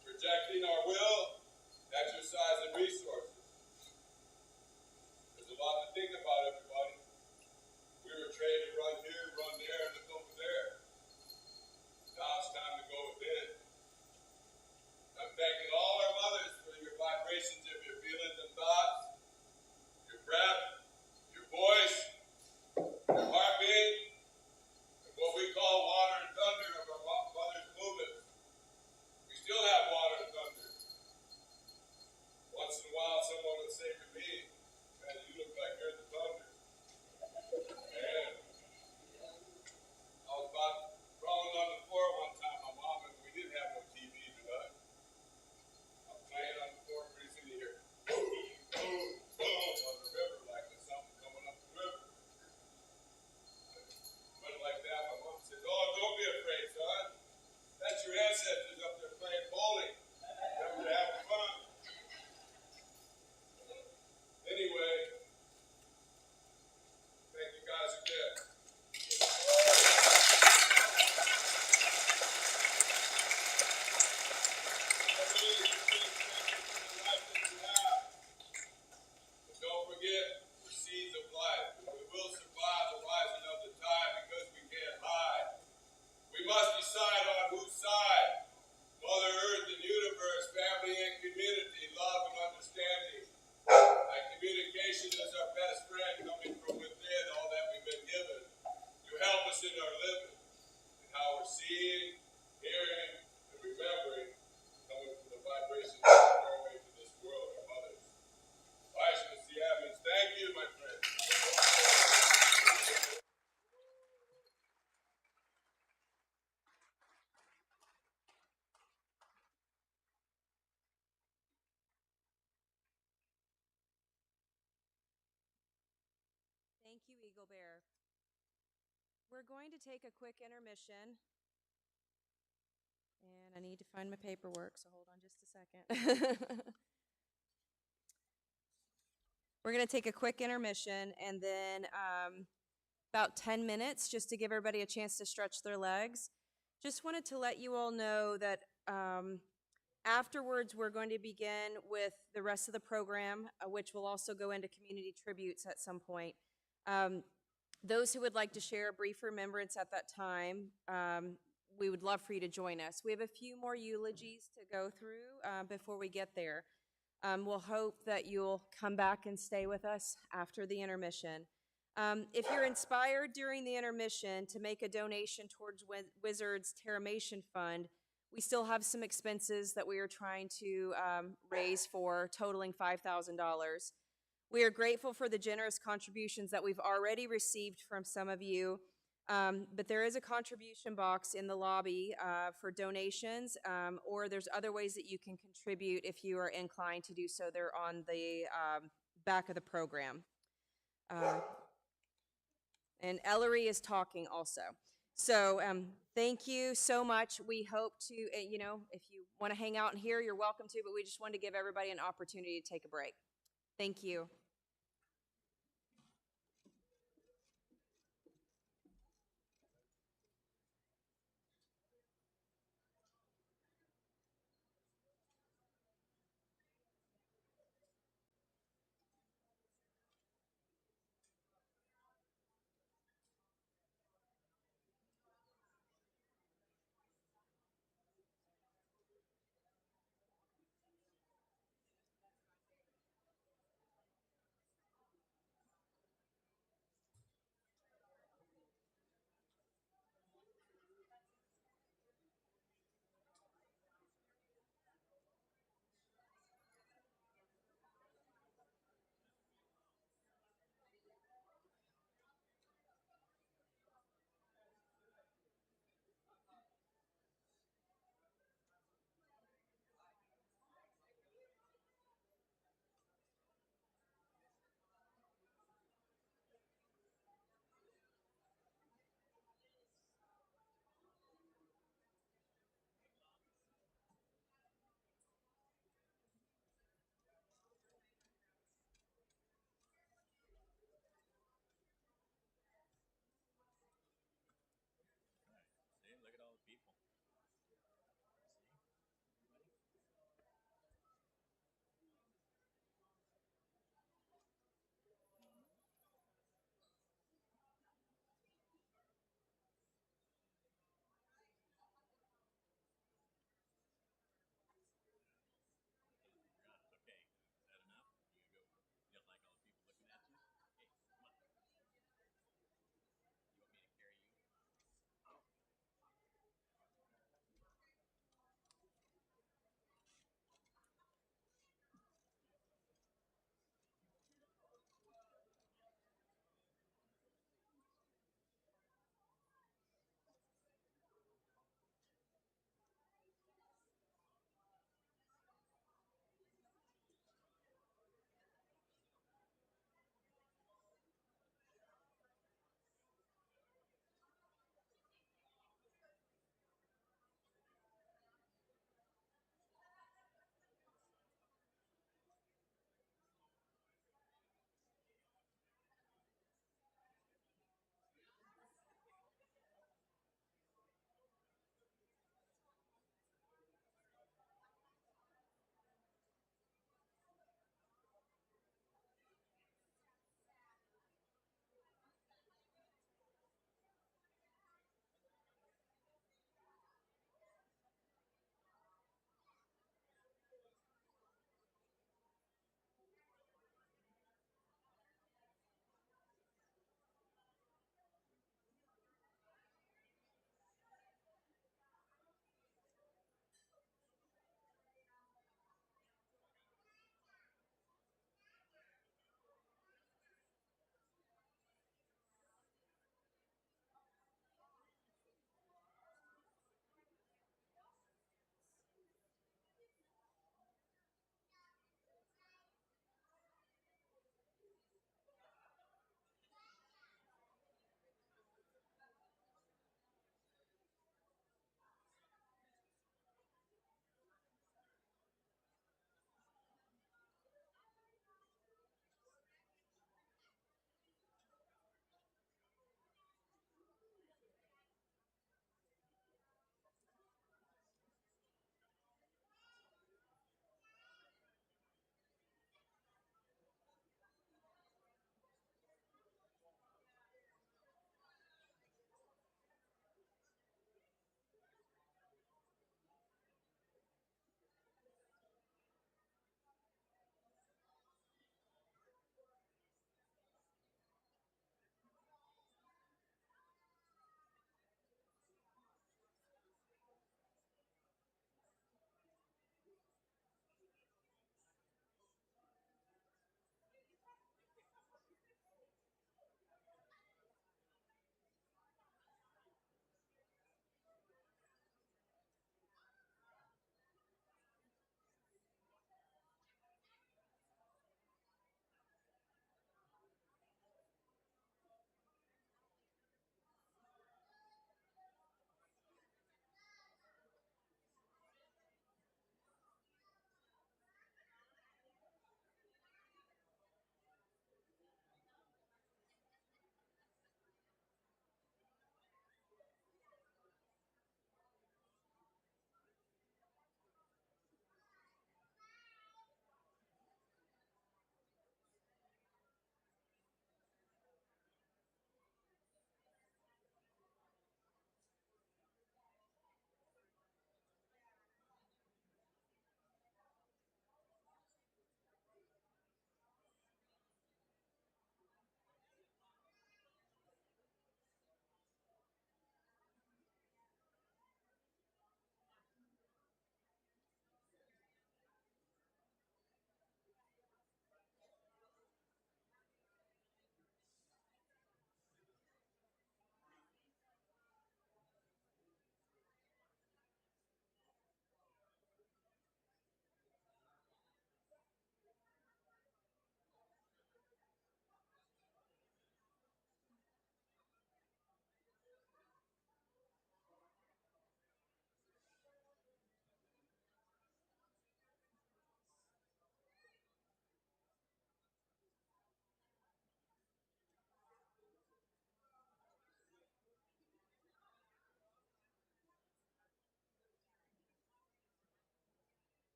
S5: Projecting our will, exercise, and resources. There's a lot to think about, everybody. We were trained to run here, run there, and look over there. Now it's time to go within. I'm thanking all our mothers for your vibrations of your feelings and thoughts, your breath, your voice, your heartbeat, and what we call water and thunder of our mother's movements. We still have water and thunder. Once in a while, someone would say to me, "Man, you look like you're the thunder." Man, I was about crawling on the floor one time, my mom, and we didn't have no TV tonight. I'm playing on the floor, pretty soon you hear boom, boom, boom on the river, like there's something coming up the river. Went like that, my mom said, "Oh, don't be afraid, son. That's your ancestors up there playing bowling. They're having fun." Anyway, thank you guys again. Don't forget the seeds of life. We will survive the rising of the tide because we can't hide. We must decide on whose side. Mother Earth and universe, family and community, love and understanding. And communication is our best friend coming from within all that we've been given to help us in our living and how we're seeing, hearing, and remembering coming from the vibrations of our way to this world, our mothers. Thank you, my friend.
S1: Thank you, Eagle Bear. We're going to take a quick intermission. And I need to find my paperwork, so hold on just a second. We're going to take a quick intermission, and then about 10 minutes just to give everybody a chance to stretch their legs. Just wanted to let you all know that afterwards we're going to begin with the rest of the program, which will also go into community tributes at some point. Those who would like to share a brief remembrance at that time, we would love for you to join us. We have a few more eulogies to go through before we get there. We'll hope that you'll come back and stay with us after the intermission. If you're inspired during the intermission to make a donation towards Wizards Terramation Fund, we still have some expenses that we are trying to raise for, totaling $5,000. We are grateful for the generous contributions that we've already received from some of you, but there is a contribution box in the lobby for donations, or there's other ways that you can contribute if you are inclined to do so. They're on the back of the program. And Ellery is talking also. So thank you so much. We hope to, if you want to hang out in here, you're welcome to, but we just wanted to give everybody an opportunity to take a break. Thank you.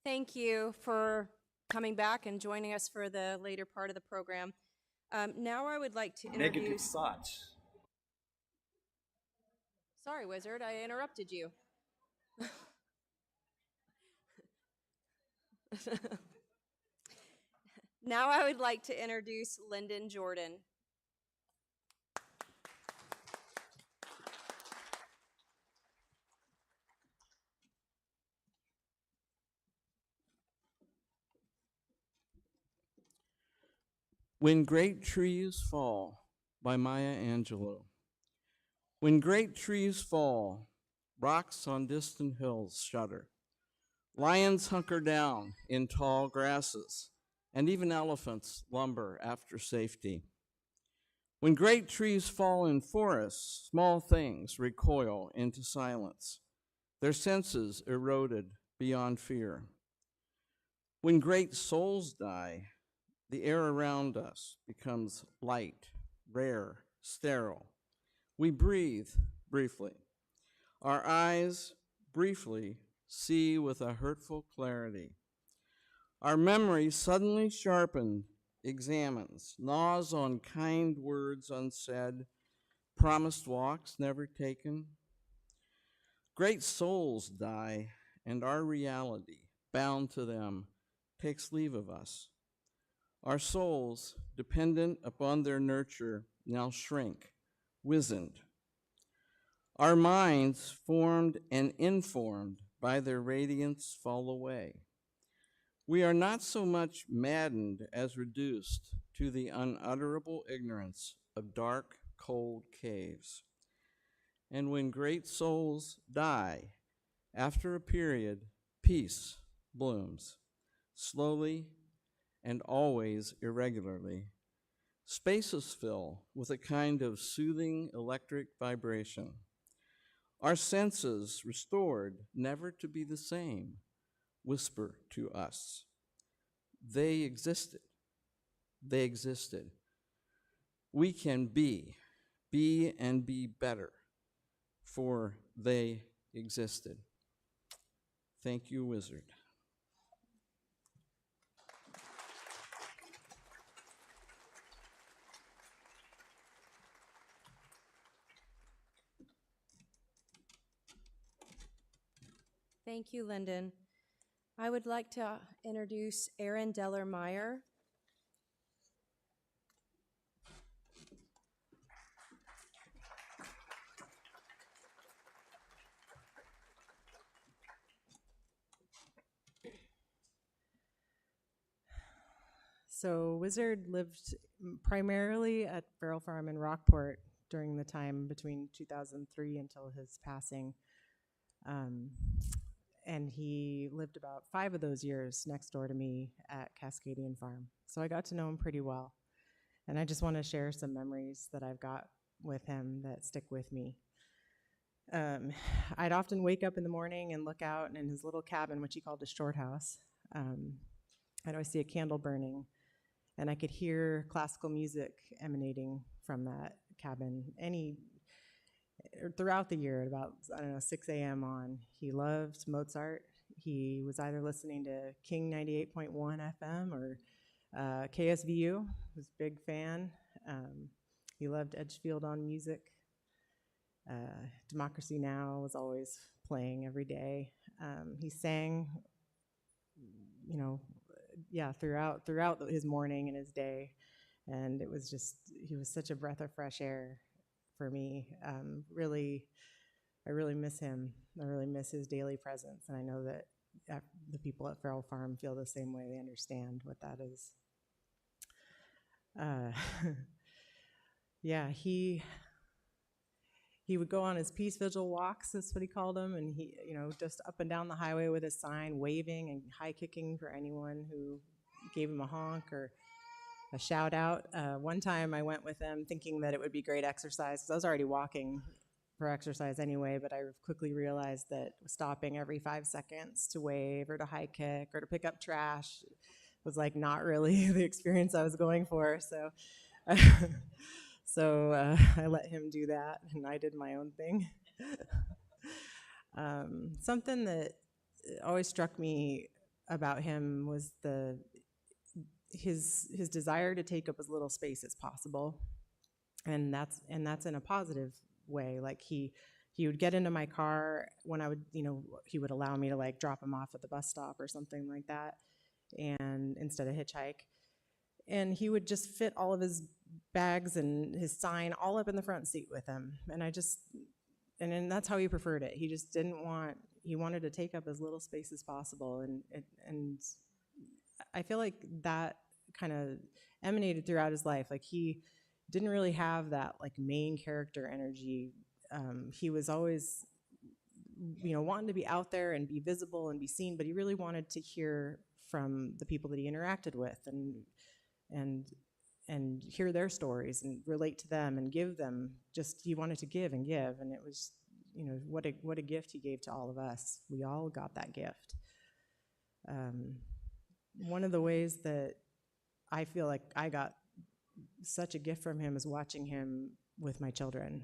S1: Thank you for coming back and joining us for the later part of the program. Now I would like to
S6: Negative
S1: introduce...
S6: thoughts.
S1: Sorry, Wizard, I interrupted you. Now I would like to introduce Lyndon Jordan.
S7: When Great Trees Fall by Maya Angelou. When great trees fall, rocks on distant hills shudder. Lions hunker down in tall grasses, and even elephants lumber after safety. When great trees fall in forests, small things recoil into silence, their senses eroded beyond fear. When great souls die, the air around us becomes light, rare, sterile. We breathe briefly. Our eyes briefly see with a hurtful clarity. Our memory suddenly sharpened examines, gnaws on kind words unsaid, promised walks never taken. Great souls die, and our reality, bound to them, takes leave of us. Our souls, dependent upon their nurture, now shrink, wizened. Our minds, formed and informed by their radiance, fall away. We are not so much maddened as reduced to the unutterable ignorance of dark, cold caves. And when great souls die, after a period, peace blooms, slowly and always irregularly. Spaces fill with a kind of soothing electric vibration. Our senses, restored, never to be the same, whisper to us. They existed. They existed. We can be and be better, for they existed. Thank you, Wizard.
S1: Thank you, Lyndon. I would like to introduce Aaron Deller-Meyer.
S8: So Wizard lived primarily at Farrell Farm in Rockport during the time between 2003 until his passing. And he lived about 5 of those years next door to me at Cascadian Farm. So I got to know him pretty well. And I just want to share some memories that I've got with him that stick with me. I'd often wake up in the morning and look out, and in his little cabin, which he called a short house, I'd always see a candle burning, and I could hear classical music emanating from that cabin throughout the year at about, 6 a.m. on. He loved Mozart. He was either listening to King 98.1 FM or KSVU, was a big fan. He loved Edgefield on Music. Democracy Now! Was always playing every day. He sang, throughout his morning and his day. And it was just, he was such a breath of fresh air for me. I really miss him. I really miss his daily presence. And I know that the people at Farrell Farm feel the same way. They understand what that is. He would go on his peace vigil walks, that's what he called them, and he, just up and down the highway with his sign, waving and high kicking for anyone who gave him a honk or a shout out. One time I went with him thinking that it would be great exercise, because I was already walking for exercise anyway, but I quickly realized that stopping every 5 seconds to wave or to high kick or to pick up trash was like not really the experience I was going for. So I let him do that, and I did my own thing. Something that always struck me about him was his desire to take up as little space as possible, and that's in a positive way. Like he would get into my car when I would, he would allow me to like drop him off at the bus stop or something like that, and instead of hitchhike, and he would just fit all of his bags and his sign all up in the front seat with him, and then that's how he preferred it. He just he wanted to take up as little space as possible, and I feel like that kind of emanated throughout his life. Like he didn't really have that like main character energy. He was always, wanting to be out there and be visible and be seen, but he really wanted to hear from the people that he interacted with and hear their stories and relate to them and give them. He wanted to give and give, and it was, what a gift he gave to all of us. We all got that gift. One of the ways that I feel like I got such a gift from him is watching him with my children.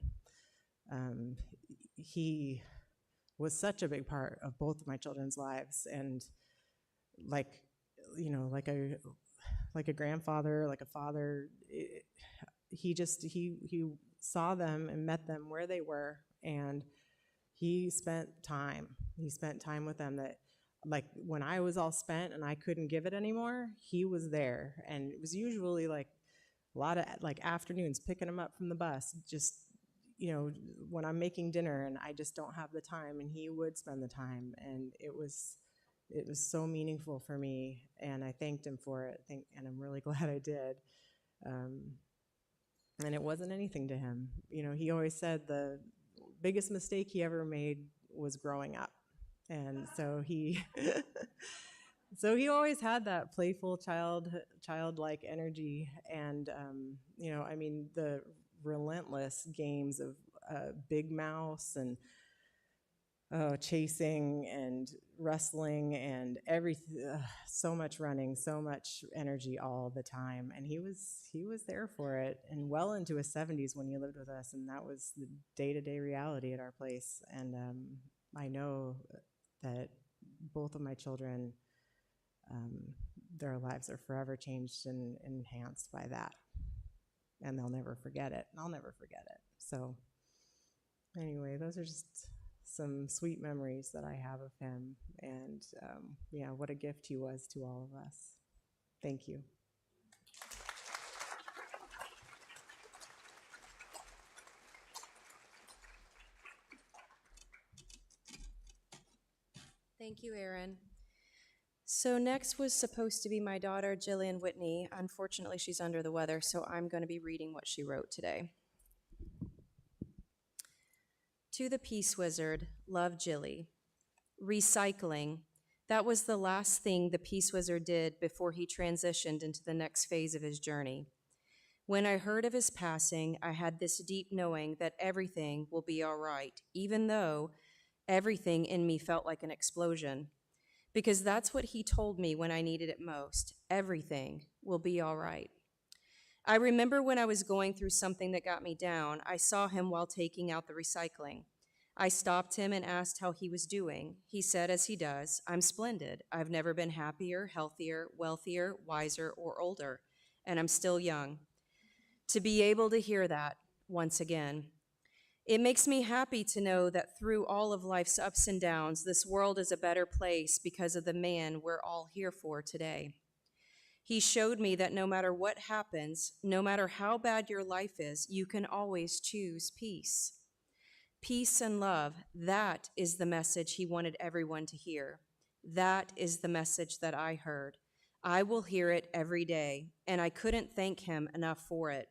S8: He was such a big part of both of my children's lives, and like a grandfather, like a father. He saw them and met them where they were, and he spent time with them. That, like, when I was all spent and I couldn't give it anymore, he was there. And it was usually like a lot of like afternoons picking him up from the bus, just, when I'm making dinner and I just don't have the time, and he would spend the time, and it was so meaningful for me, and I thanked him for it. And I'm really glad I did. And it wasn't anything to him. He always said the biggest mistake he ever made was growing up. And so he always had that playful childlike energy. And, the relentless games of Big Mouse and chasing and wrestling and everything, so much running, so much energy all the time. And he was there for it, and well into his 70s when he lived with us, and that was the day-to-day reality at our place. And I know that both of my children, their lives are forever changed and enhanced by that, and they'll never forget it, and I'll never forget it. So anyway, those are just some sweet memories that I have of him, and what a gift he was to all of us. Thank you.
S1: Thank you, Erin. So next was supposed to be my daughter, Jillian Whitney. Unfortunately, she's under the weather, so I'm going to be reading what she wrote today. To the Peace Wizard, love, Jilly. Recycling. That was the last thing the Peace Wizard did before he transitioned into the next phase of his journey. When I heard of his passing, I had this deep knowing that everything will be all right, even though everything in me felt like an explosion. Because that's what he told me when I needed it most. Everything will be all right. I remember when I was going through something that got me down, I saw him while taking out the recycling. I stopped him and asked how he was doing. He said, as he does, I'm splendid. I've never been happier, healthier, wealthier, wiser, or older, and I'm still young. To be able to hear that once again, it makes me happy to know that through all of life's ups and downs, this world is a better place because of the man we're all here for today. He showed me that no matter what happens, no matter how bad your life is, you can always choose peace. Peace and love, that is the message he wanted everyone to hear. That is the message that I heard. I will hear it every day, and I couldn't thank him enough for it.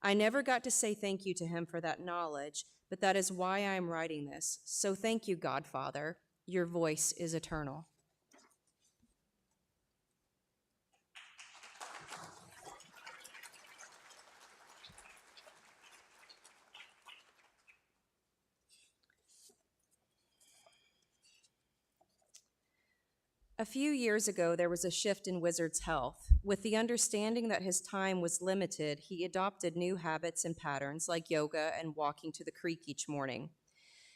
S1: I never got to say thank you to him for that knowledge, but that is why I am writing this. So thank you, Godfather. Your voice is eternal. A few years ago, there was a shift in Wizard's health. With the understanding that his time was limited, he adopted new habits and patterns like yoga and walking to the creek each morning.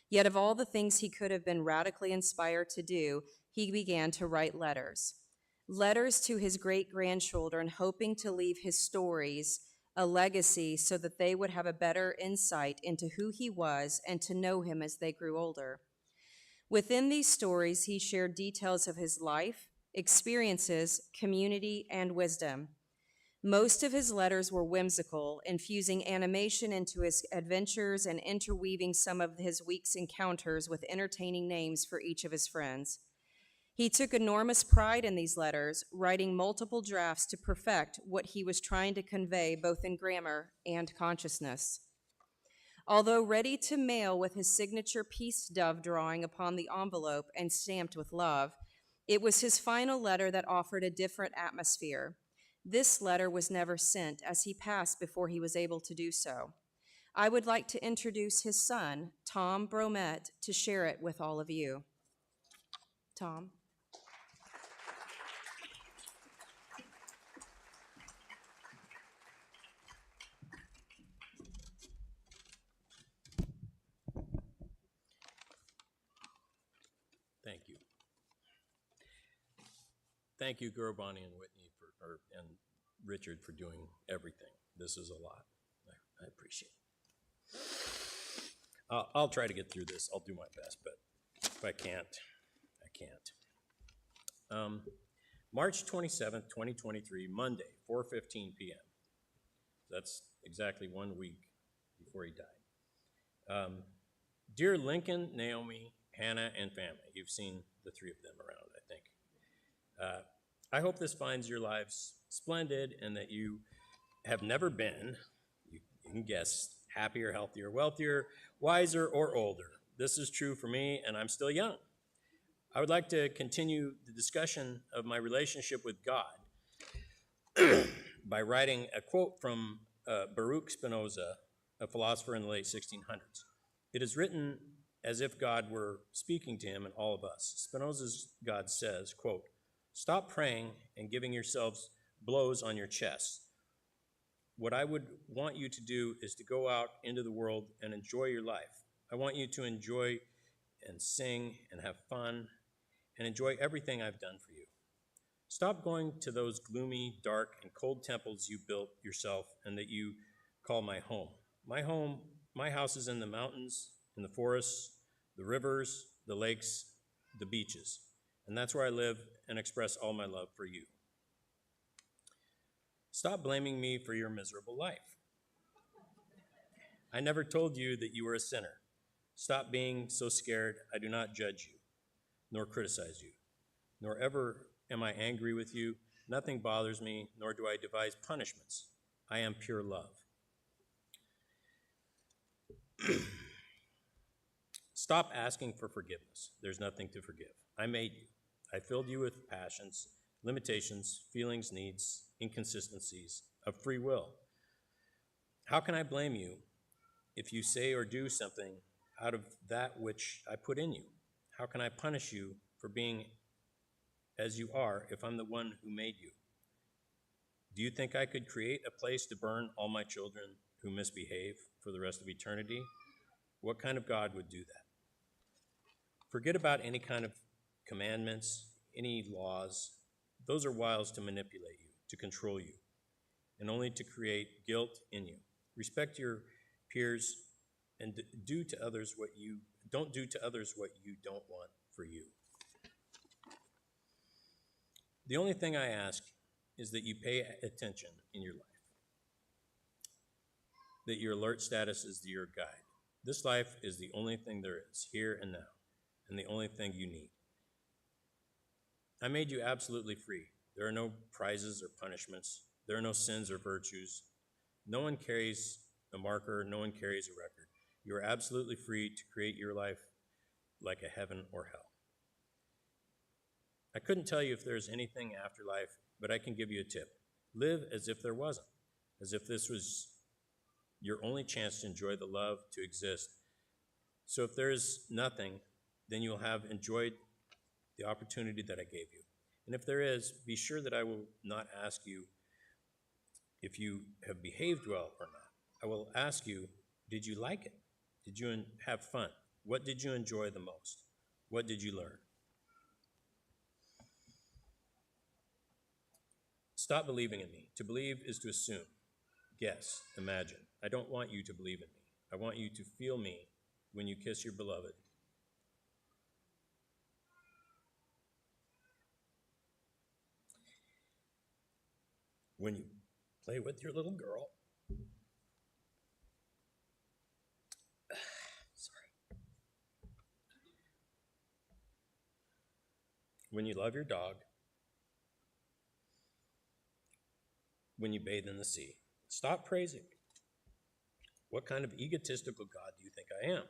S1: Yet of all the things he could have been radically inspired to do, he began to write letters. Letters to his great-grandchildren, hoping to leave his stories a legacy so that they would have a better insight into who he was and to know him as they grew older. Within these stories, he shared details of his life, experiences, community, and wisdom. Most of his letters were whimsical, infusing animation into his adventures and interweaving some of his week's encounters with entertaining names for each of his friends. He took enormous pride in these letters, writing multiple drafts to perfect what he was trying to convey both in grammar and consciousness. Although ready to mail with his signature peace dove drawing upon the envelope and stamped with love, it was his final letter that offered a different atmosphere. This letter was never sent, as he passed before he was able to do so. I would like to introduce his son, Tom Bromet, to share it with all of you. Tom.
S6: Thank you. Thank you, Guru, Bonnie, and Whitney and Richard for doing everything. This is a lot. I appreciate it. I'll try to get through this. I'll do my best, but if I can't, I can't. March 27th, 2023, Monday, 4:15 p.m. That's exactly 1 week before he died. Dear Lincoln, Naomi, Hannah, and family, you've seen the three of them around, I think. I hope this finds your lives splendid and that you have never been, you can guess, happier, healthier, wealthier, wiser, or older. This is true for me, and I'm still young. I would like to continue the discussion of my relationship with God by writing a quote from Baruch Spinoza, a philosopher in the late 1600s. It is written as if God were speaking to him and all of us. Spinoza's God says, quote, "Stop praying and giving yourselves blows on your chests. What I would want you to do is to go out into the world and enjoy your life. I want you to enjoy and sing and have fun and enjoy everything I've done for you. Stop going to those gloomy, dark, and cold temples you built yourself and that you call my home. My house is in the mountains, in the forests, the rivers, the lakes, the beaches. And that's where I live and express all my love for you. Stop blaming me for your miserable life. I never told you that you were a sinner. Stop being so scared. I do not judge you, nor criticize you, nor ever am I angry with you. Nothing bothers me, nor do I devise punishments. I am pure love. Stop asking for forgiveness. There's nothing to forgive. I made you. I filled you with passions, limitations, feelings, needs, inconsistencies of free will. How can I blame you if you say or do something out of that which I put in you? How can I punish you for being as you are if I'm the one who made you? Do you think I could create a place to burn all my children who misbehave for the rest of eternity? What kind of God would do that? Forget about any kind of commandments, any laws. Those are wiles to manipulate you, to control you, and only to create guilt in you. Respect your peers and don't do to others what you don't want for you. The only thing I ask is that you pay attention in your life, that your alert status is your guide. This life is the only thing there is, here and now, and the only thing you need. I made you absolutely free. There are no prizes or punishments. There are no sins or virtues. No one carries a marker. No one carries a record. You are absolutely free to create your life like a heaven or hell. I couldn't tell you if there's anything after life, but I can give you a tip. Live as if there wasn't, as if this was your only chance to enjoy the love to exist. So if there is nothing, then you'll have enjoyed the opportunity that I gave you. And if there is, be sure that I will not ask you if you have behaved well or not. I will ask you, did you like it? Did you have fun? What did you enjoy the most? What did you learn? Stop believing in me. To believe is to assume, guess, imagine. I don't want you to believe in me. I want you to feel me when you kiss your beloved. When you play with your little girl. Sorry. When you love your dog. When you bathe in the sea. Stop praising me. What kind of egotistical God do you think I am?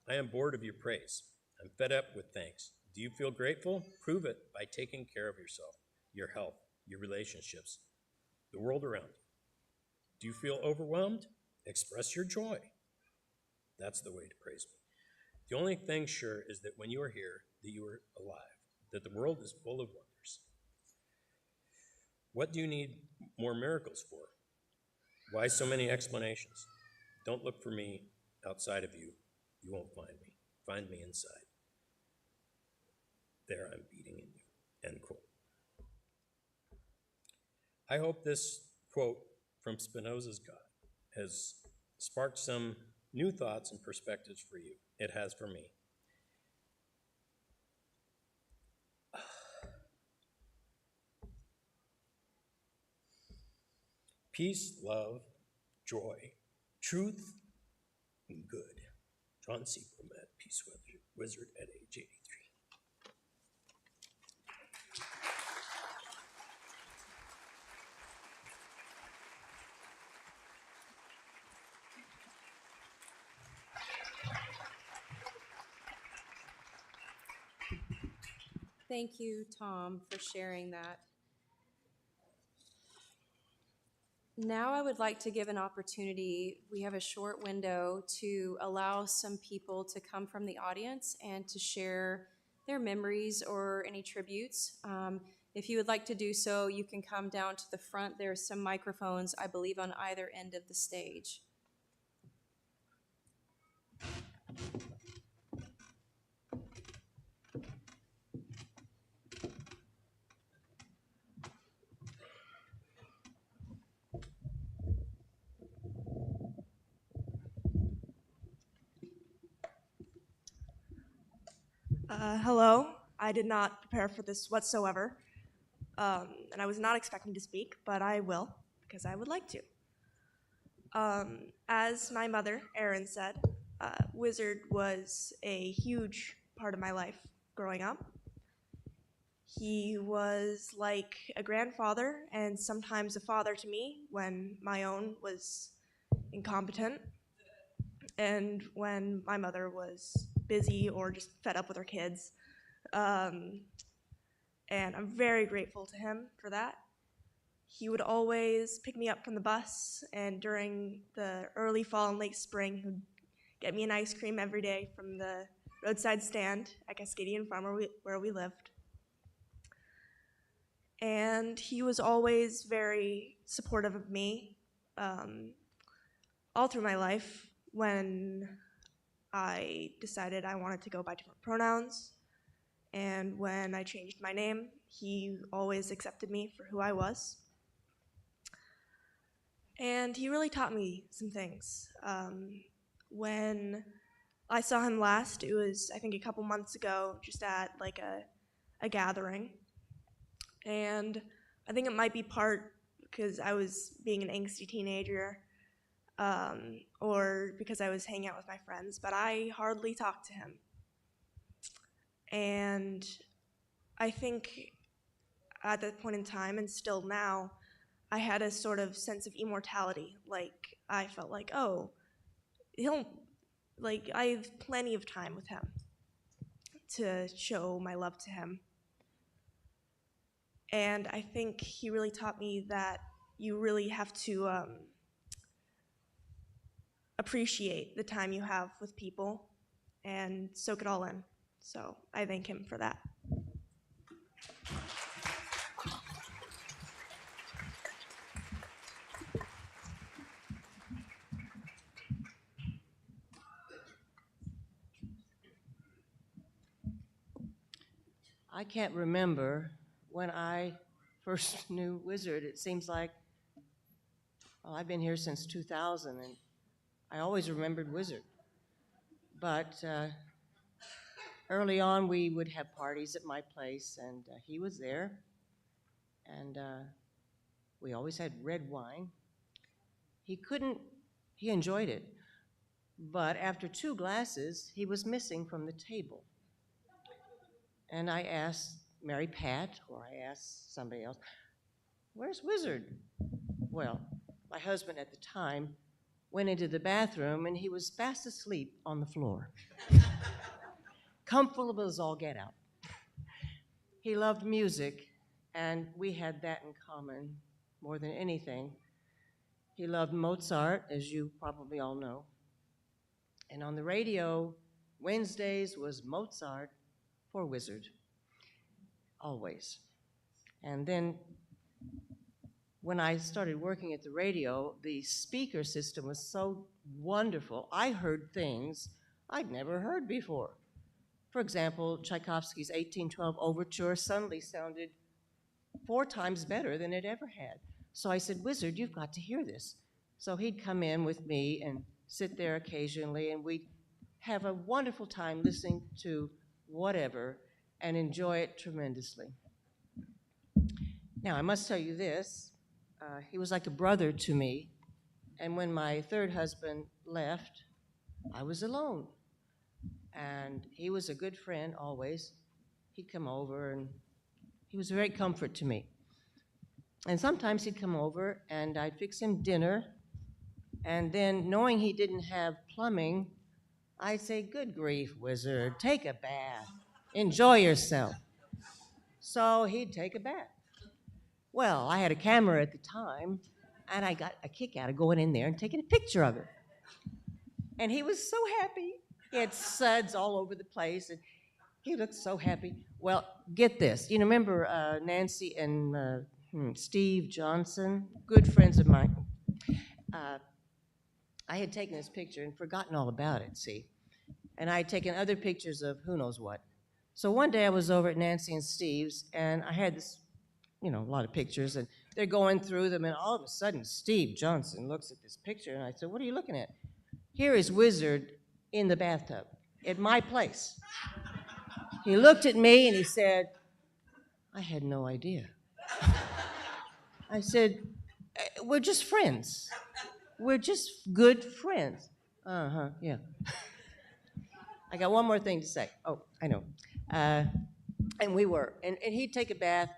S6: I am bored of your praise. I'm fed up with thanks. Do you feel grateful? Prove it by taking care of yourself, your health, your relationships, the world around you. Do you feel overwhelmed? Express your joy. That's the way to praise me. The only thing sure is that when you are here, that you are alive, that the world is full of wonders. What do you need more miracles for? Why so many explanations? Don't look for me outside of you. You won't find me. Find me inside. There I'm beating in you. End quote. I hope this quote from Spinoza's God has sparked some new thoughts and perspectives for you. It has for me. Peace, love, joy, truth, and good. John C. Bromet, Peace Wizard at age 83.
S1: Thank you, Tom, for sharing that. Now I would like to give an opportunity. We have a short window to allow some people to come from the audience and to share their memories or any tributes. If you would like to do so, you can come down to the front. There are some microphones, I believe, on either end of the stage.
S9: Hello. I did not prepare for this whatsoever, and I was not expecting to speak, but I will because I would like to. As my mother, Erin, said, Wizard was a huge part of my life growing up. He was like a grandfather and sometimes a father to me when my own was incompetent and when my mother was busy or just fed up with her kids. And I'm very grateful to him for that. He would always pick me up from the bus, and during the early fall and late spring, he would get me an ice cream every day from the roadside stand at Cascadian Farm where we lived. And he was always very supportive of me all through my life. When I decided I wanted to go by different pronouns, and when I changed my name, he always accepted me for who I was. And he really taught me some things. When I saw him last, it was, I think, a couple months ago, just at like a gathering. And I think it might be part because I was being an angsty teenager, or because I was hanging out with my friends, but I hardly talked to him. And I think at that point in time, and still now, I had a sort of sense of immortality. Like, I felt like, oh, I have plenty of time with him to show my love to him. And I think he really taught me that you really have to appreciate the time you have with people and soak it all in. So I thank him for that.
S10: I can't remember when I first knew Wizard. It seems like, well, I've been here since 2000, and I always remembered Wizard. But early on, we would have parties at my place, and he was there, and we always had red wine. He enjoyed it, but after 2 glasses, he was missing from the table. And I asked Mary Pat, or I asked somebody else, "Where's Wizard?" Well, my husband at the time went into the bathroom, and he was fast asleep on the floor. Comfortable as all get out. He loved music, and we had that in common more than anything. He loved Mozart, as you probably all know. And on the radio, Wednesdays was Mozart for Wizard, always. And then when I started working at the radio, the speaker system was so wonderful. I heard things I'd never heard before. For example, Tchaikovsky's 1812 Overture suddenly sounded 4 times better than it ever had. So I said, "Wizard, you've got to hear this." So he'd come in with me and sit there occasionally, and we'd have a wonderful time listening to whatever and enjoy it tremendously. Now, I must tell you this, he was like a brother to me, and when my 3rd husband left, I was alone. And he was a good friend always. He'd come over, and he was a great comfort to me. And sometimes he'd come over, and I'd fix him dinner, and then knowing he didn't have plumbing, I'd say, "Good grief, Wizard, take a bath. Enjoy yourself." So he'd take a bath. Well, I had a camera at the time, and I got a kick out of going in there and taking a picture of it. And he was so happy. He had suds all over the place, and he looked so happy. Well, get this. You remember Nancy and Steve Johnson, good friends of mine? I had taken this picture and forgotten all about it, see? And I had taken other pictures of who knows what. So one day I was over at Nancy and Steve's, and I had this, a lot of pictures, and they're going through them, and all of a sudden Steve Johnson looks at this picture, and I said, "What are you looking at?" "Here is Wizard in the bathtub at my place." He looked at me and he said, "I had no idea." I said, "We're just friends. We're just good friends." "Uh-huh, yeah." I got one more thing to say. Oh, I know. And we were. And he'd take a bath,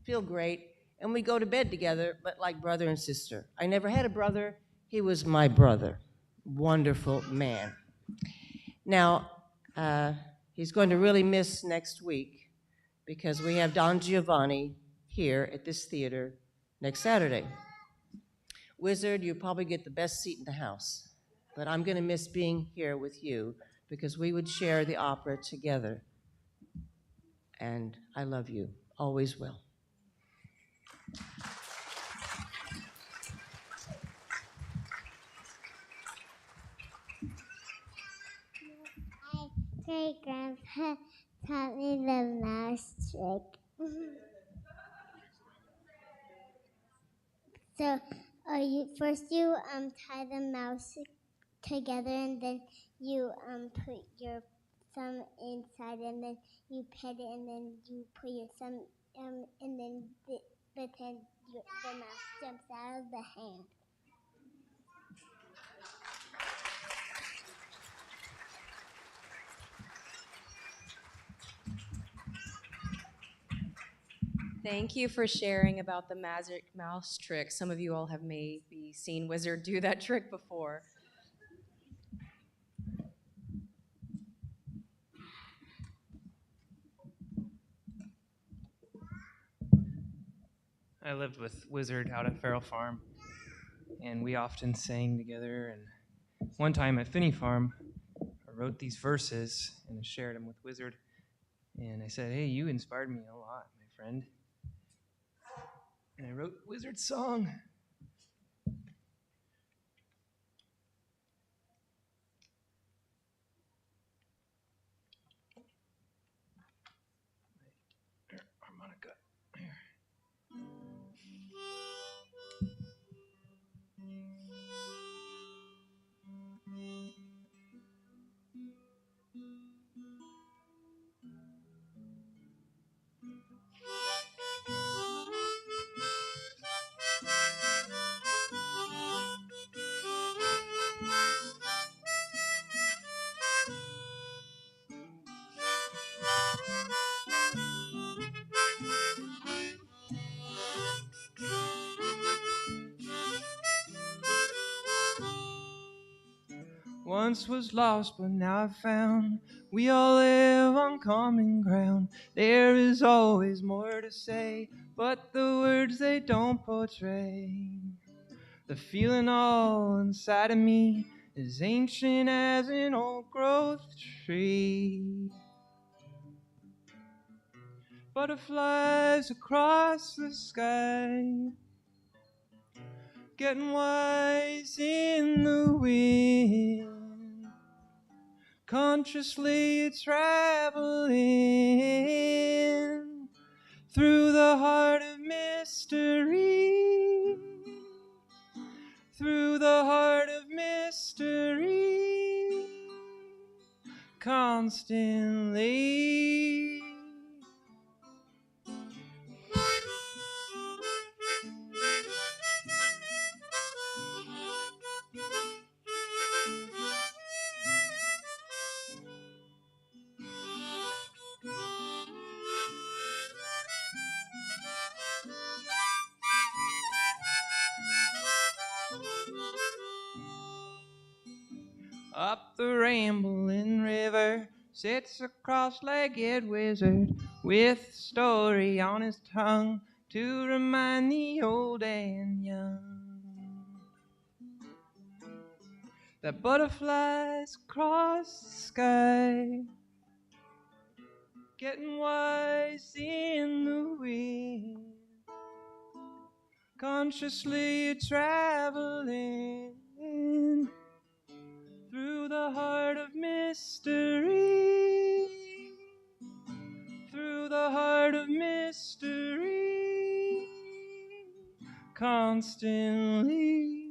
S10: feel great, and we'd go to bed together, but like brother and sister. I never had a brother. He was my brother. Wonderful man. Now, he's going to really miss next week because we have Don Giovanni here at this theater next Saturday. Wizard, you probably get the best seat in the house, but I'm going to miss being here with you because we would share the opera together. And I love you. Always will.
S11: My great grandpa taught me the mouse trick. So, first you tie the mouse together, and then you put your thumb inside, and then you pet it, and then you put your thumb, and then the mouse jumps out of the hand.
S1: Thank you for sharing about the magic mouse trick. Some of you all have maybe seen Wizard do that trick before.
S12: I lived with Wizard out at Farrell Farm, and we often sang together. And one time at Finney Farm, I wrote these verses and I shared them with Wizard. And I said, "Hey, you inspired me a lot, my friend." And I wrote Wizard's song. Harmonica. Here. once was lost, but now I've found. We all live on common ground. There is always more to say, but the words they don't portray. The feeling all inside of me is ancient as an old growth tree. Butterflies across the sky, getting wise in the wind, consciously traveling through the heart of mystery, through the heart of mystery, constantly. Up the rambling river sits a cross-legged wizard with a story on his tongue to remind the old and young that butterflies across the sky, getting wise in the wind, consciously traveling through the heart of mystery, through the heart of mystery, constantly.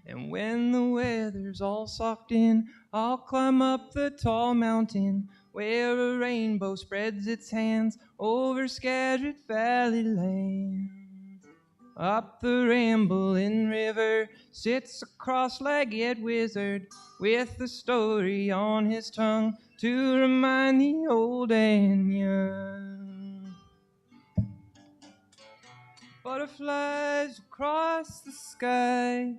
S12: And when the weather's all socked in, I'll climb up the tall mountain where a rainbow spreads its hands over scattered valley land. Up the rambling river sits a cross-legged wizard with a story on his tongue to remind the old and young. Butterflies across the sky,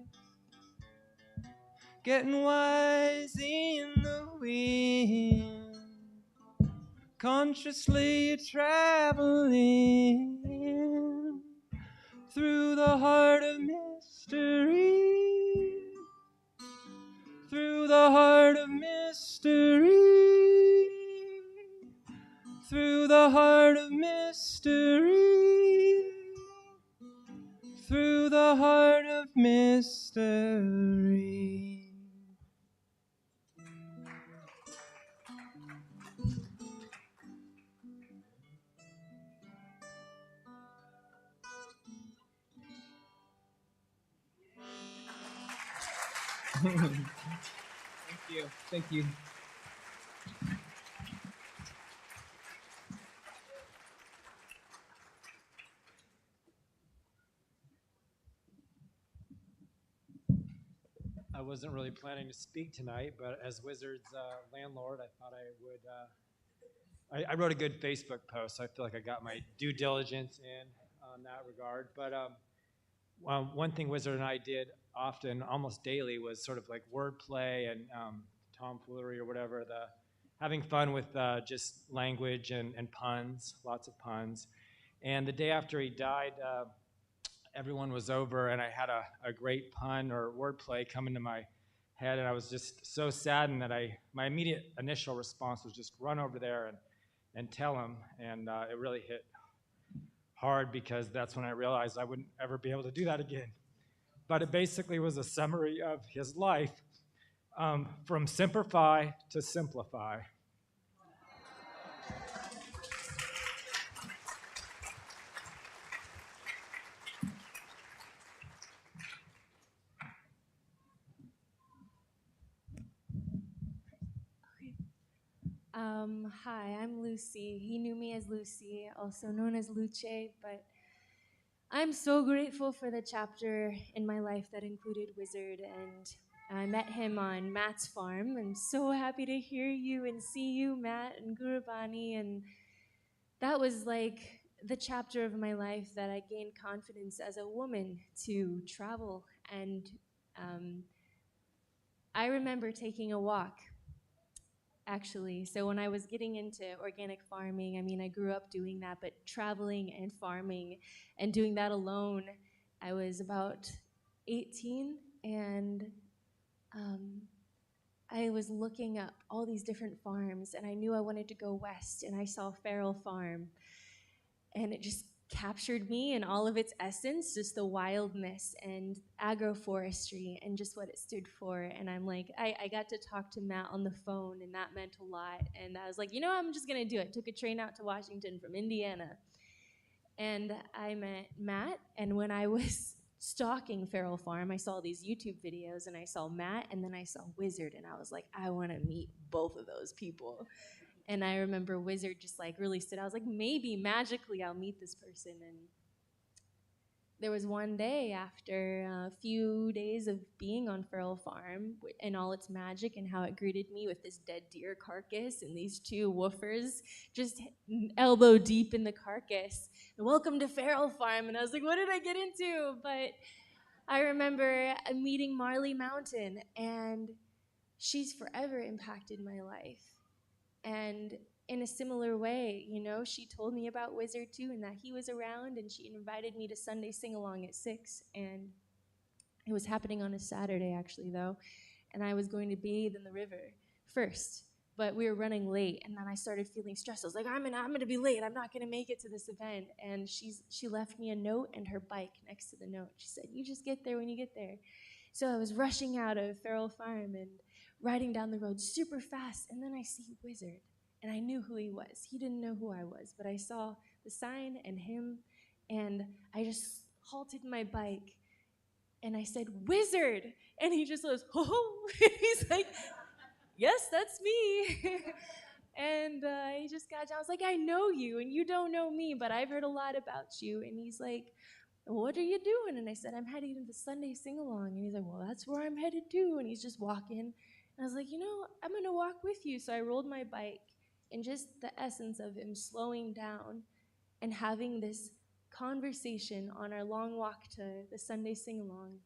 S12: getting wise in the wind, consciously traveling through the heart of mystery, through the heart of mystery, through the heart of mystery, through the heart of mystery. Thank you. Thank you.
S13: I wasn't really planning to speak tonight, but as Wizard's landlord, I thought I would. I wrote a good Facebook post, so I feel like I got my due diligence in on that regard. But one thing Wizard and I did often, almost daily, was sort of like wordplay and tomfoolery or whatever, having fun with just language and puns, lots of puns. And the day after he died, everyone was over, and I had a great pun or wordplay come into my head, and I was just so saddened that my immediate initial response was just run over there and tell him, and it really hit hard because that's when I realized I wouldn't ever be able to do that again. But it basically was a summary of his life, from simplify to simplify.
S14: Hi, I'm Lucy. He knew me as Lucy, also known as Luce, but I'm so grateful for the chapter in my life that included Wizard, and I met him on Matt's farm. I'm so happy to hear you and see you, Matt and Gurubani, and that was like the chapter of my life that I gained confidence as a woman to travel and I remember taking a walk, actually. So when I was getting into organic farming, I mean, I grew up doing that, but traveling and farming and doing that alone, I was about 18, and I was looking up all these different farms, and I knew I wanted to go west, and I saw Farrell Farm, and it just captured me in all of its essence, just the wildness and agroforestry and just what it stood for. And I'm like, I got to talk to Matt on the phone, and that meant a lot. And I was like, you know, I'm just gonna do it. Took a train out to Washington from Indiana, and I met Matt. And when I was stalking Farrell Farm, I saw these YouTube videos, and I saw Matt, and then I saw Wizard, and I was like, I want to meet both of those people. And I remember Wizard just like really stood out. I was like, maybe magically I'll meet this person. And there was one day after a few days of being on Farrell Farm and all its magic and how it greeted me with this dead deer carcass and these two woofers just elbow deep in the carcass. And welcome to Farrell Farm. And I was like, what did I get into? But I remember meeting Marley Mountain, and she's forever impacted my life. And in a similar way, you know, she told me about Wizard too, and that he was around, and she invited me to Sunday sing-along at 6, and it was happening on a Saturday, actually, though, and I was going to bathe in the river first, but we were running late, and then I started feeling stressed. I was like, I'm gonna be late. I'm not gonna make it to this event. And she left me a note and her bike next to the note. She said, you just get there when you get there. So I was rushing out of Farrell Farm and riding down the road super fast, and then I see Wizard, and I knew who he was. He didn't know who I was, but I saw the sign and him, and I just halted my bike, and I said, Wizard! And he just goes, oh, he's like, yes, that's me. And he just got down. I was like, I know you, and you don't know me, but I've heard a lot about you. And he's like, what are you doing? And I said, I'm heading to the Sunday sing-along. And he's like, well, that's where I'm headed too. And he's just walking. And I was like, you know, I'm going to walk with you. So I rolled my bike, and just the essence of him slowing down and having this conversation on our long walk to the Sunday sing-along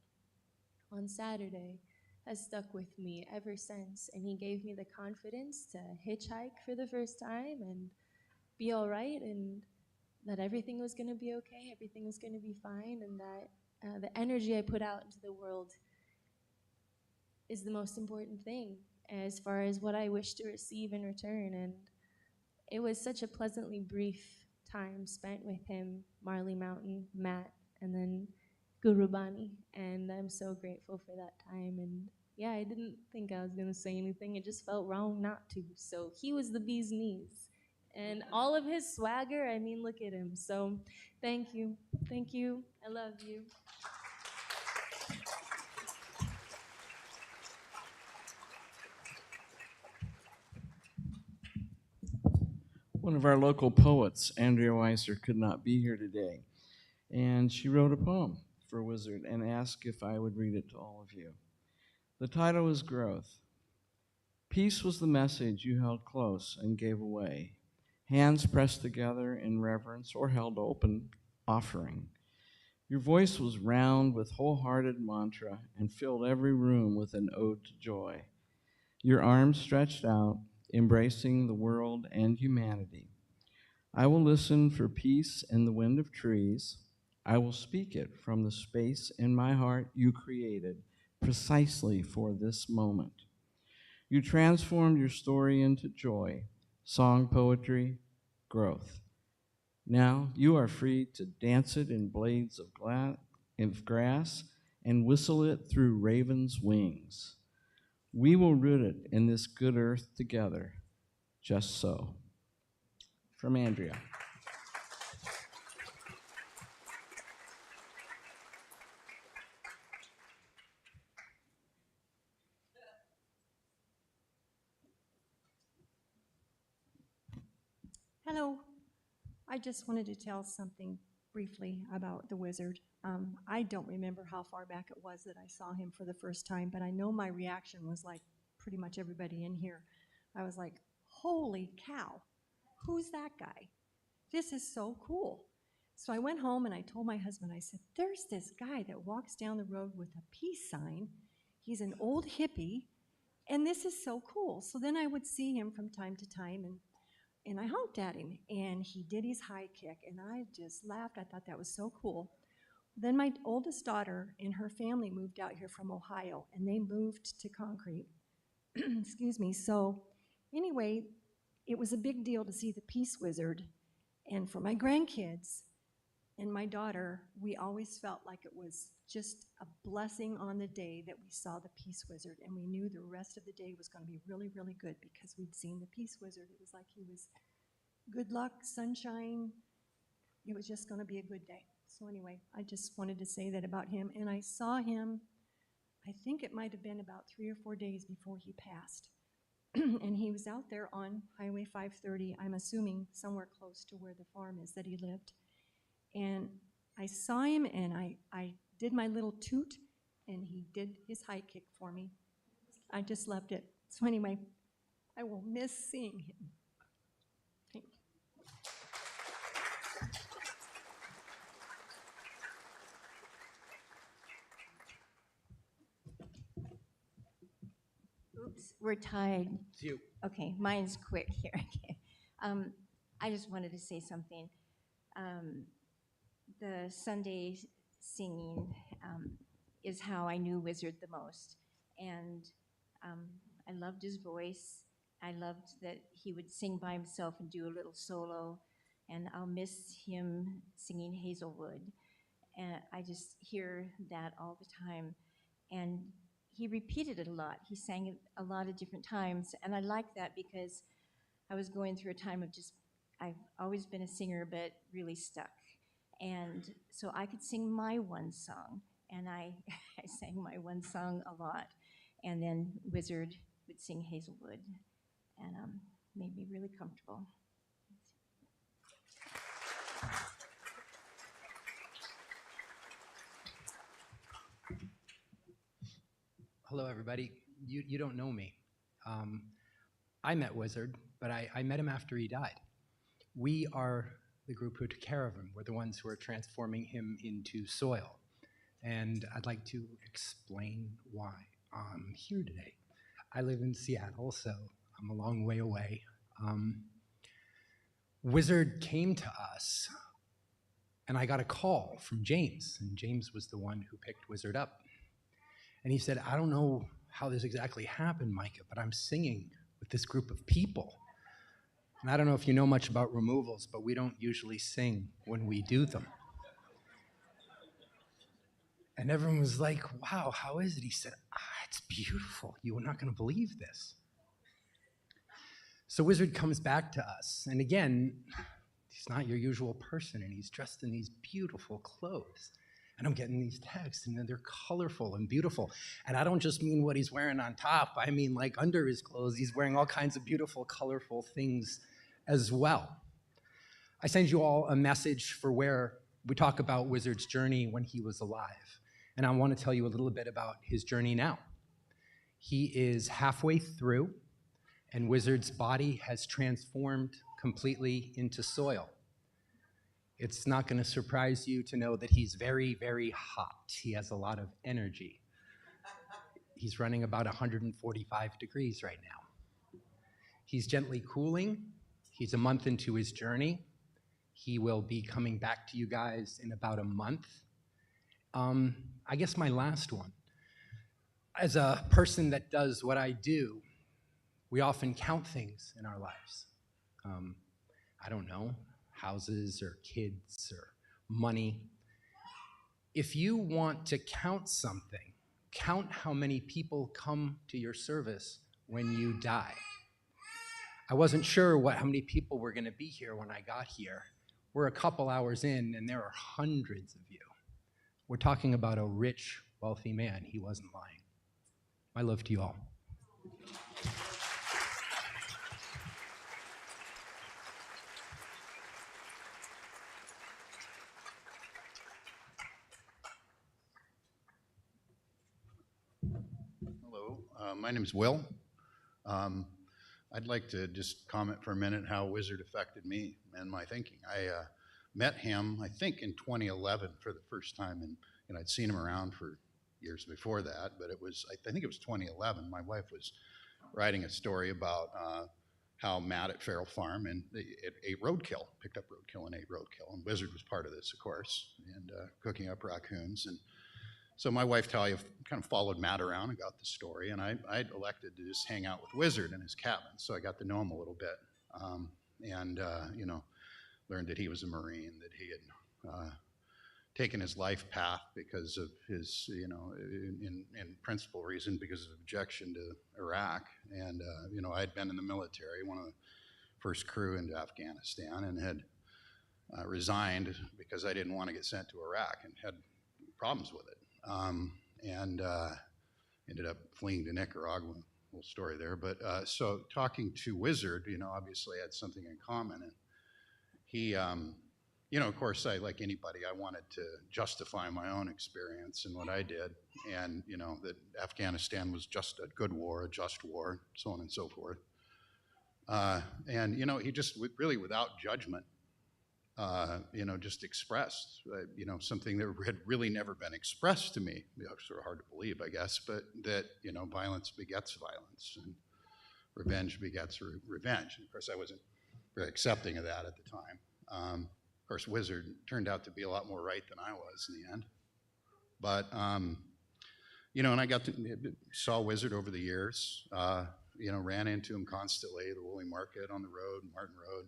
S14: on Saturday has stuck with me ever since. And he gave me the confidence to hitchhike for the first time and be all right, and that everything was going to be okay, everything was going to be fine, and that the energy I put out into the world is the most important thing as far as what I wish to receive in return. And it was such a pleasantly brief time spent with him, Marley Mountain, Matt, and then Guru Bani, and I'm so grateful for that time. And yeah, I didn't think I was going to say anything. It just felt wrong not to. So he was the bee's knees. And all of his swagger, I mean, look at him. So thank you. Thank you. I love you.
S7: One of our local poets, Andrea Weiser, could not be here today, and she wrote a poem for Wizard and asked if I would read it to all of you. The title is Growth. Peace was the message you held close and gave away, hands pressed together in reverence or held open, offering. Your voice was round with wholehearted mantra and filled every room with an ode to joy. Your arms stretched out, embracing the world and humanity. I will listen for peace in the wind of trees. I will speak it from the space in my heart you created precisely for this moment. You transformed your story into joy, song, poetry, growth. Now you are free to dance it in blades of grass and whistle it through ravens' wings. We will root it in this good earth together, just so. From Andrea.
S15: Hello. I just wanted to tell something briefly about the Wizard. I don't remember how far back it was that I saw him for the first time, but I know my reaction was like pretty much everybody in here. I was like, holy cow, who's that guy? This is so cool. So I went home and I told my husband, I said, there's this guy that walks down the road with a peace sign he's an old hippie, and this is so cool. So then I would see him from time to time, and I honked at him, and he did his high kick, and I just laughed. I thought that was so cool. Then my oldest daughter and her family moved out here from Ohio, and they moved to Concrete. Excuse me. So anyway, it was a big deal to see the Peace Wizard. And for my grandkids and my daughter, we always felt like it was just a blessing on the day that we saw the Peace Wizard. And we knew the rest of the day was going to be really, really good because we'd seen the Peace Wizard. It was like he was good luck, sunshine. It was just going to be a good day. So anyway, I just wanted to say that about him. And I saw him, I think it might have been about 3 or 4 days before he passed. And he was out there on Highway 530, I'm assuming somewhere close to where the farm is that he lived. And I saw him, and I did my little toot, and he did his high kick for me. I just loved it. So anyway, I will miss seeing him. Thank you.
S16: Oops, we're tied.
S17: It's you.
S16: Okay, mine's quick here. Okay. I just wanted to say something. The Sunday singing is how I knew Wizard the most. And I loved his voice. I loved that he would sing by himself and do a little solo. And I'll miss him singing Hazelwood. And I just hear that all the time. And he repeated it a lot. He sang it a lot of different times. And I like that because I was going through a time of just, I've always been a singer, but really stuck. And so I could sing my one song. And I sang my one song a lot. And then Wizard would sing Hazelwood. And made me really comfortable.
S17: Hello, everybody. You don't know me. I met Wizard, but I met him after he died. We are the group who took care of him. We're the ones who are transforming him into soil. And I'd like to explain why I'm here today. I live in Seattle, so I'm a long way away. Wizard came to us, and I got a call from James, and James was the one who picked Wizard up. And he said, I don't know how this exactly happened, Micah, but I'm singing with this group of people. And I don't know if you know much about removals, but we don't usually sing when we do them. And everyone was like, wow, how is it? He said, it's beautiful. You are not going to believe this. So Wizard comes back to us. And again, he's not your usual person, and he's dressed in these beautiful clothes. And I'm getting these texts, and they're colorful and beautiful. And I don't just mean what he's wearing on top. I mean, like, under his clothes, he's wearing all kinds of beautiful, colorful things as well. I send you all a message for where we talk about Wizard's journey when he was alive. And I want to tell you a little bit about his journey now. He is halfway through, and Wizard's body has transformed completely into soil. It's not going to surprise you to know that he's very, very hot. He has a lot of energy. He's running about 145 degrees right now. He's gently cooling. He's a month into his journey. He will be coming back to you guys in about a month. I guess my last one. As a person that does what I do, we often count things in our lives. I don't know, houses or kids or money. If you want to count something, count how many people come to your service when you die. I wasn't sure how many people were going to be here when I got here. We're a couple hours in, and there are hundreds of you. We're talking about a rich, wealthy man. He wasn't lying. My love to you all.
S18: Hello, my name is Will. I'd like to just comment for a minute how Wizard affected me and my thinking. I met him, I think, in 2011 for the first time, and I'd seen him around for years before that, but it was, I think it was 2011. My wife was writing a story about how Matt at Farrell Farm and it ate roadkill, picked up roadkill and ate roadkill. And Wizard was part of this, of course, and cooking up raccoons. And so my wife Talia kind of followed Matt around and got the story, and I elected to just hang out with Wizard in his cabin, so I got to know him a little bit, you know, learned that he was a Marine, that he had taken his life path because of his, you know, in principal reason, because of objection to Iraq, and you know, I had been in the military, one of the first crew into Afghanistan, and had resigned because I didn't want to get sent to Iraq, and had problems with it. Ended up fleeing to Nicaragua, little story there. But so talking to Wizard, you know, obviously I had something in common. And he, you know, of course, like anybody, I wanted to justify my own experience and what I did. And, you know, that Afghanistan was just a good war, a just war, so on and so forth. And, you know, he just really without judgment, you know, just expressed, you know, something that had really never been expressed to me. You know, sort of hard to believe, I guess, but that, you know, violence begets violence and revenge begets revenge. And of course, I wasn't very accepting of that at the time. Of course, Wizard turned out to be a lot more right than I was in the end. But, you know, and I got to saw Wizard over the years, you know, ran into him constantly, the Woolly Market on the road, Martin Road.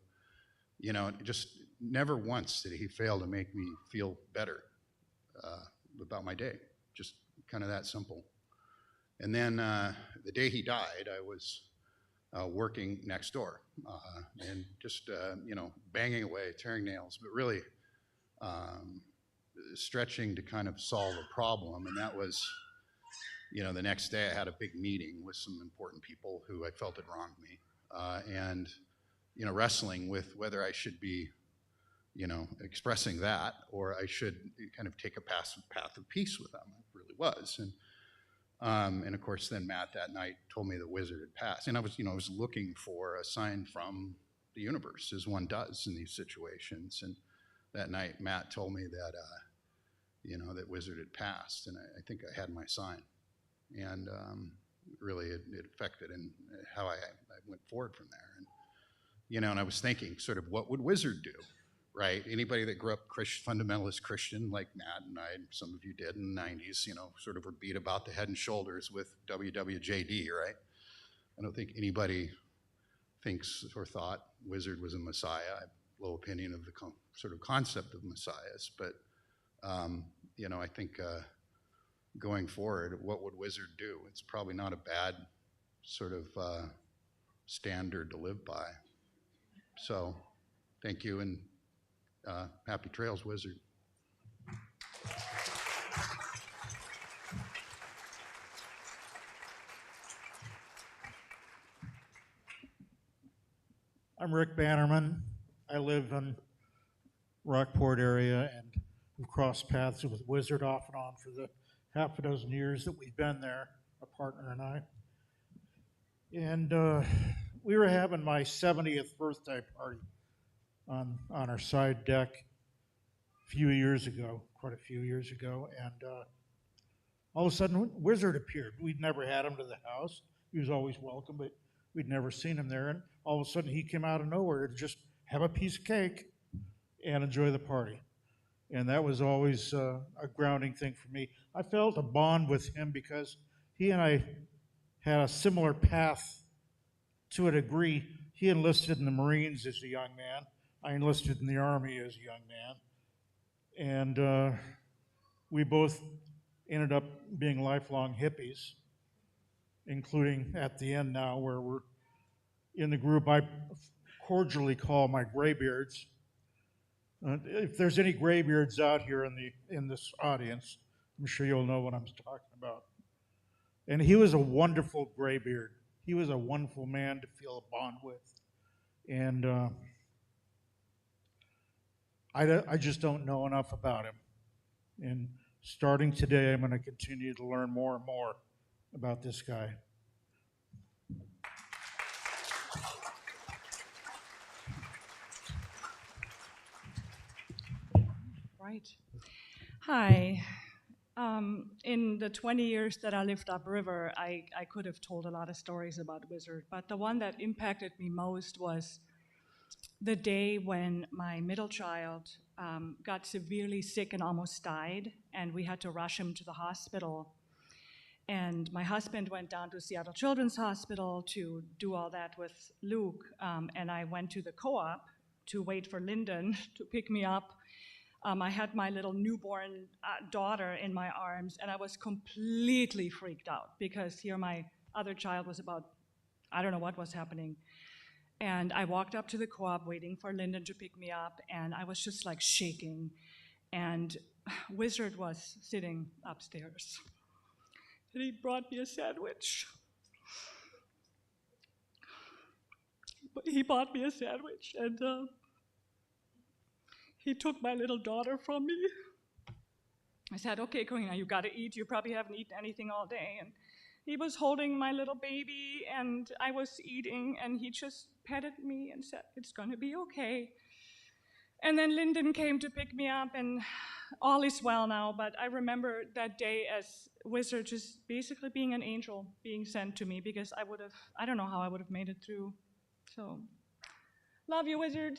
S18: You know, just never once did he fail to make me feel better about my day. Just kind of that simple. And then the day he died, I was working next door and just, you know, banging away, tearing nails, but really stretching to kind of solve a problem. And that was, you know, the next day I had a big meeting with some important people who I felt had wronged me. And you know, wrestling with whether I should be, you know, expressing that or I should kind of take a path of peace with them. It really was. And of course, then Matt that night told me the Wizard had passed. And I was, you know, I was looking for a sign from the universe, as one does in these situations. And that night, Matt told me that, you know, that Wizard had passed. And I think I had my sign. And really, it affected in how I went forward from there. And, you know, and I was thinking sort of what would Wizard do, right? Anybody that grew up fundamentalist Christian like Matt and I, and some of you did in the 90s, you know, sort of were beat about the head and shoulders with WWJD, right? I don't think anybody thinks or thought Wizard was a Messiah. I have low opinion of the sort of concept of messiahs, but, you know, I think going forward, what would Wizard do? It's probably not a bad sort of standard to live by. So, thank you, and happy trails, Wizard.
S19: I'm Rick Bannerman. I live in Rockport area, and we've crossed paths with Wizard off and on for the half a dozen years that we've been there, a partner and I. And we were having my 70th birthday party on our side deck quite a few years ago, and all of a sudden Wizard appeared. We'd never had him to the house. He was always welcome, but we'd never seen him there, and all of a sudden he came out of nowhere to just have a piece of cake and enjoy the party. And that was always a grounding thing for me. I felt a bond with him because he and I had a similar path to a degree. He enlisted in the Marines as a young man. I enlisted in the Army as a young man. And we both ended up being lifelong hippies, including at the end now where we're in the group I cordially call my graybeards. If there's any graybeards out here in this audience, I'm sure you'll know what I'm talking about. And he was a wonderful graybeard. He was a wonderful man to feel a bond with. And I just don't know enough about him. And starting today, I'm going to continue to learn more and more about this guy.
S20: Right. Hi, In the 20 years that I lived upriver, I could have told a lot of stories about Wizard, but the one that impacted me most was the day when my middle child got severely sick and almost died, and we had to rush him to the hospital. And my husband went down to Seattle Children's Hospital to do all that with Luke, and I went to the co-op to wait for Lyndon to pick me up. I had my little newborn daughter in my arms, and I was completely freaked out because here my other child was about, I don't know what was happening. And I walked up to the co-op waiting for Lyndon to pick me up, and I was just like shaking. And Wizard was sitting upstairs. And he brought me a sandwich. He bought me a sandwich, and he took my little daughter from me. I said, okay, Karina, you gotta eat. You probably haven't eaten anything all day. And he was holding my little baby, and I was eating, and he just petted me and said, it's gonna be okay. And then Lyndon came to pick me up, and all is well now, but I remember that day as Wizard just basically being an angel being sent to me, because I don't know how I would have made it through. So, love you, Wizard.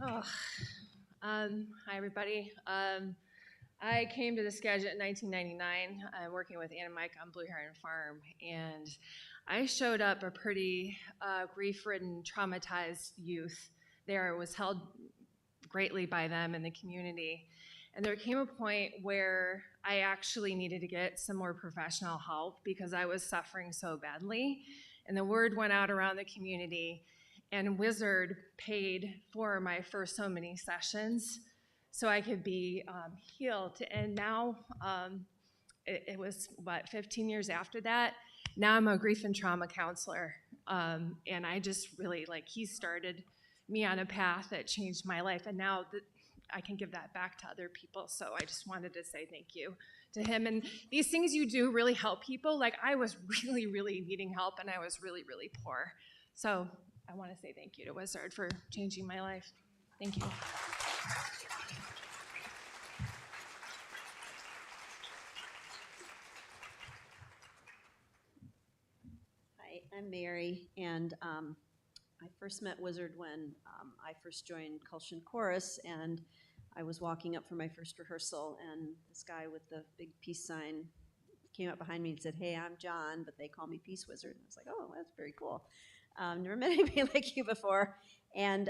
S21: Oh, hi everybody. I came to this gadget in 1999. I'm working with Ann and Mike on Blue Heron Farm, and I showed up a pretty grief-ridden, traumatized youth there. Was held greatly by them in the community, and there came a point where I actually needed to get some more professional help because I was suffering so badly, and the word went out around the community. And Wizard paid for my first so many sessions so I could be healed. And now, it was, 15 years after that? Now I'm a grief and trauma counselor. And I just really, he started me on a path that changed my life. And now I can give that back to other people. So I just wanted to say thank you to him. And these things you do really help people. I was really, really needing help, and I was really, really poor. So I want to say thank you to Wizard for changing my life. Thank you.
S22: Hi, I'm Mary, and I first met Wizard when I first joined Kulshan Chorus, and I was walking up for my first rehearsal, and this guy with the big peace sign came up behind me and said, hey, I'm John, but they call me Peace Wizard. And I was like, oh, that's very cool. Never met anybody like you before. And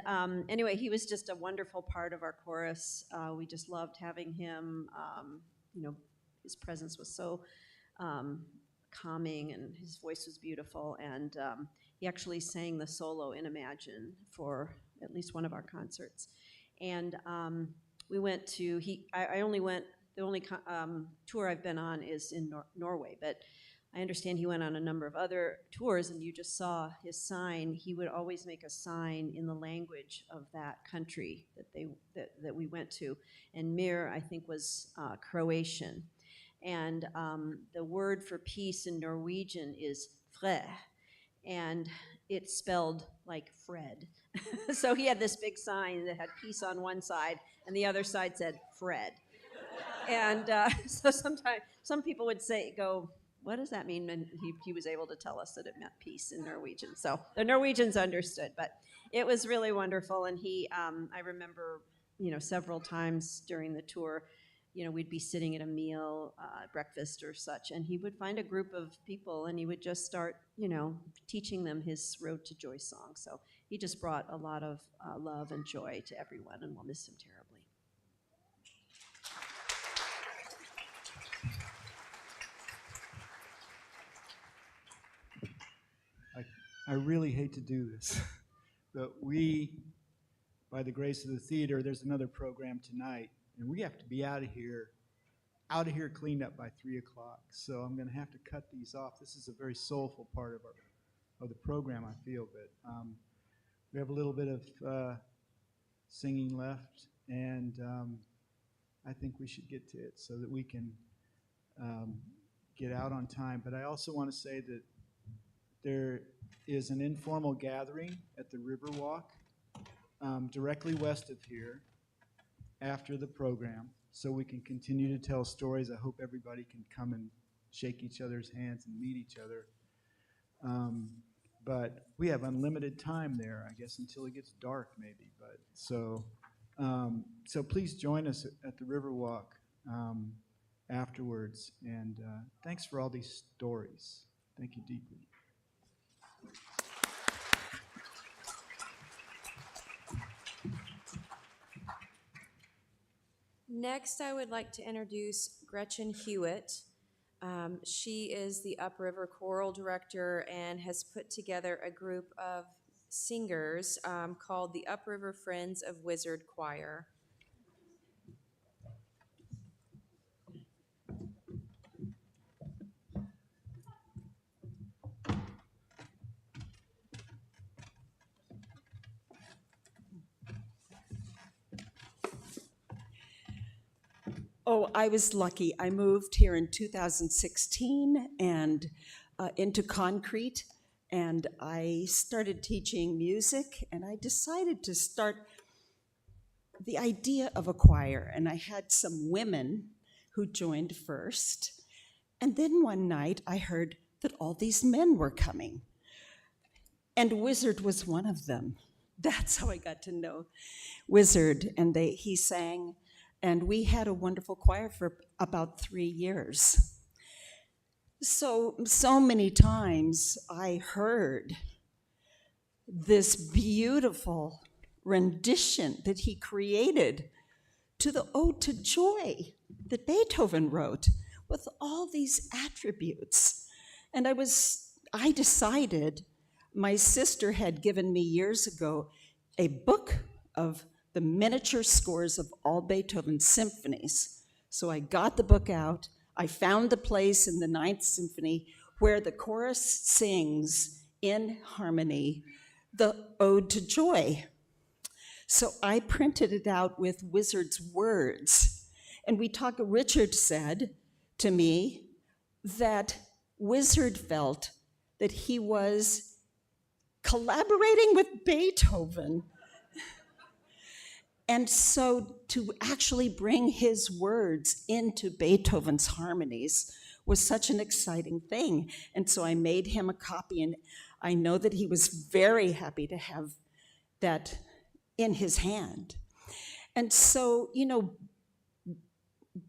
S22: anyway, he was just a wonderful part of our chorus. We just loved having him. His presence was so calming, and his voice was beautiful. And he actually sang the solo in Imagine for at least one of our concerts. And we went to, I only went, the only tour I've been on is in Norway, but I understand he went on a number of other tours, and you just saw his sign. He would always make a sign in the language of that country that we went to. And Mir, I think, was Croatian. And the word for peace in Norwegian is fred, and it's spelled like Fred. So he had this big sign that had peace on one side, and the other side said Fred. And so sometimes some people would go, what does that mean? And he was able to tell us that it meant peace in Norwegian. So the Norwegians understood, but it was really wonderful. And I remember, several times during the tour, we'd be sitting at a meal, breakfast or such, and he would find a group of people, and he would just start, teaching them his Road to Joy song. So he just brought a lot of love and joy to everyone, and we'll miss him terribly.
S3: I really hate to do this, but by the grace of the theater, there's another program tonight, and we have to be out of here cleaned up by 3 o'clock. So I'm going to have to cut these off. This is a very soulful part of the program, I feel, but we have a little bit of singing left, and I think we should get to it so that we can get out on time. But I also want to say that there is an informal gathering at the Riverwalk directly west of here after the program so we can continue to tell stories. I hope everybody can come and shake each other's hands and meet each other. But we have unlimited time there, I guess, until it gets dark maybe. But so please join us at the Riverwalk afterwards. And thanks for all these stories. Thank you deeply.
S1: Next, I would like to introduce Gretchen Hewitt. She is the Upriver Choral Director and has put together a group of singers called the Upriver Friends of Wizard Choir.
S2: Oh, I was lucky. I moved here in 2016 and into concrete, and I started teaching music, and I decided to start the idea of a choir, and I had some women who joined first, and then one night I heard that all these men were coming, and Wizard was one of them. That's how I got to know Wizard, and he sang. And we had a wonderful choir for about 3 years. So many times I heard this beautiful rendition that he created to the Ode to Joy that Beethoven wrote with all these attributes. And I decided, my sister had given me years ago a book of the miniature scores of all Beethoven symphonies. So I got the book out. I found the place in the Ninth Symphony where the chorus sings in harmony the Ode to Joy. So I printed it out with Wizard's words. And Richard said to me that Wizard felt that he was collaborating with Beethoven. And so to actually bring his words into Beethoven's harmonies was such an exciting thing. And so I made him a copy, and I know that he was very happy to have that in his hand. And so,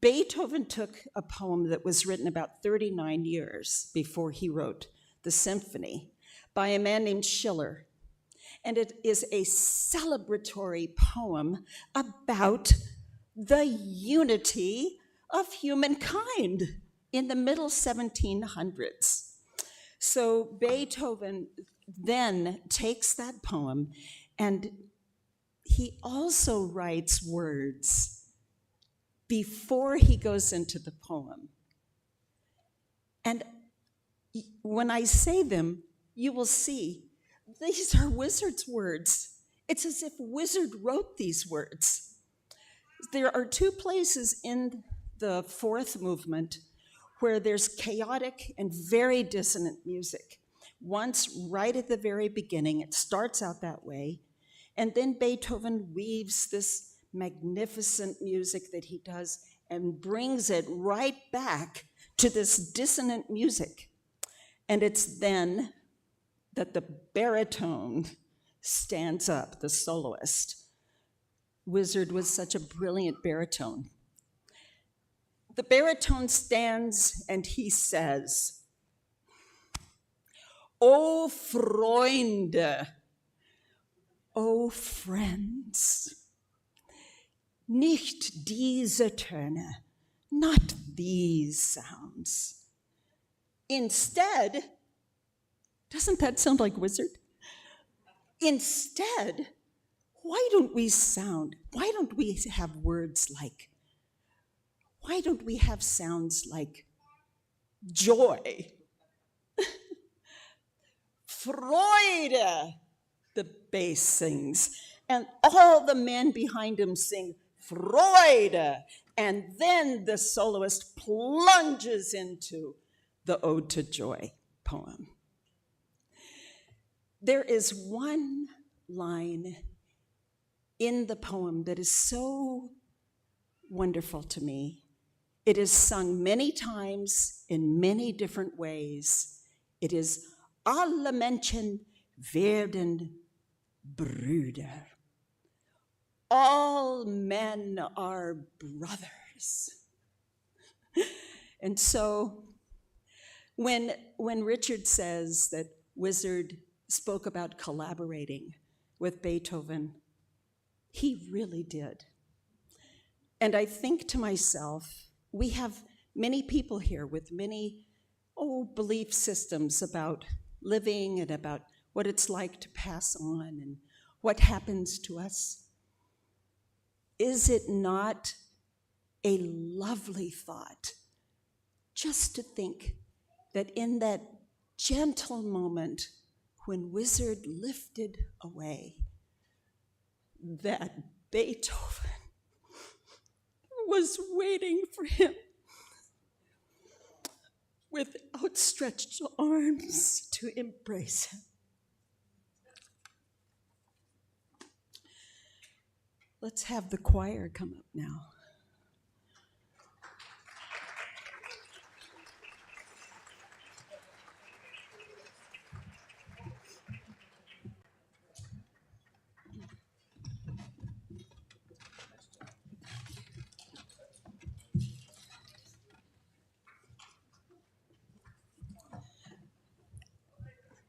S2: Beethoven took a poem that was written about 39 years before he wrote the symphony by a man named Schiller. And it is a celebratory poem about the unity of humankind in the middle 1700s. So Beethoven then takes that poem, and he also writes words before he goes into the poem. And when I say them, you will see these are Wizard's words. It's as if Wizard wrote these words. There are 2 places in the fourth movement where there's chaotic and very dissonant music. Once, right at the very beginning, it starts out that way, and then Beethoven weaves this magnificent music that he does and brings it right back to this dissonant music. And it's then that the baritone stands up, the soloist. Wizard was such a brilliant baritone. The baritone stands and he says, "O Freunde, O friends, nicht diese Töne, not these sounds. Instead," doesn't that sound like Wizard? "Instead, why don't we have words like, why don't we have sounds like joy, Freude," the bass sings, and all the men behind him sing Freude, and then the soloist plunges into the Ode to Joy poem. There is one line in the poem that is so wonderful to me. It is sung many times in many different ways. It is Alle Menschen werden Brüder. All men are brothers. And so when Richard says that Wizard spoke about collaborating with Beethoven, he really did. And I think to myself, we have many people here with many belief systems about living and about what it's like to pass on and what happens to us. Is it not a lovely thought just to think that in that gentle moment when Wizard lifted away, that Beethoven was waiting for him with outstretched arms to embrace him? Let's have the choir come up now.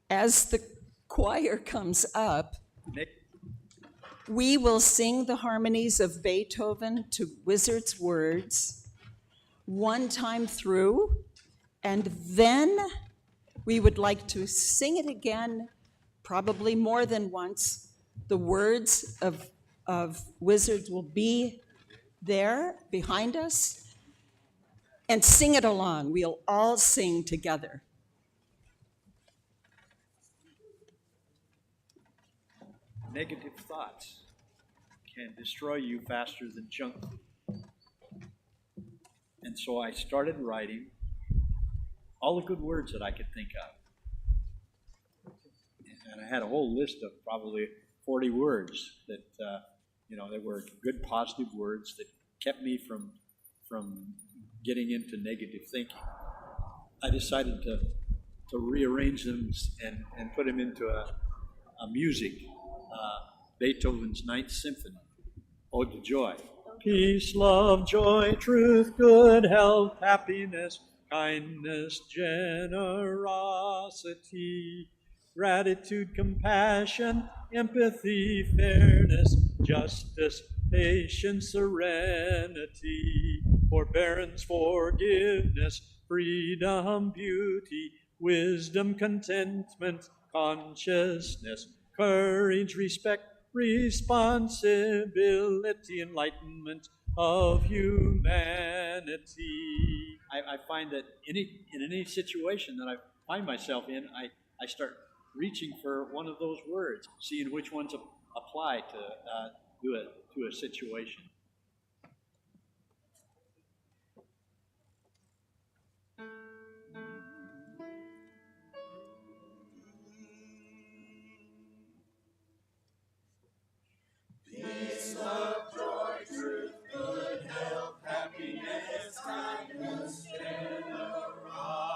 S2: As the choir comes up, we will sing the harmonies of Beethoven to Wizard's words one time through, and then we would like to sing it again, probably more than once. The words of Wizards will be there behind us, and sing it along. We'll all sing together.
S4: Negative thoughts can destroy you faster than junk food. And so I started writing all the good words that I could think of. And I had a whole list of probably 40 words that, that were good positive words that kept me from getting into negative thinking. I decided to rearrange them and put them into a music. Beethoven's Ninth Symphony, Ode to Joy. Peace, love, joy, truth, good health, happiness, kindness, generosity, gratitude, compassion, empathy, fairness, justice, patience, serenity, forbearance, forgiveness, freedom, beauty, wisdom, contentment, consciousness, courage, respect, responsibility, enlightenment of humanity. I find that in any situation that I find myself in, I start reaching for one of those words, seeing which ones apply to a situation.
S5: Peace, love, joy, truth, good health, happiness, kindness,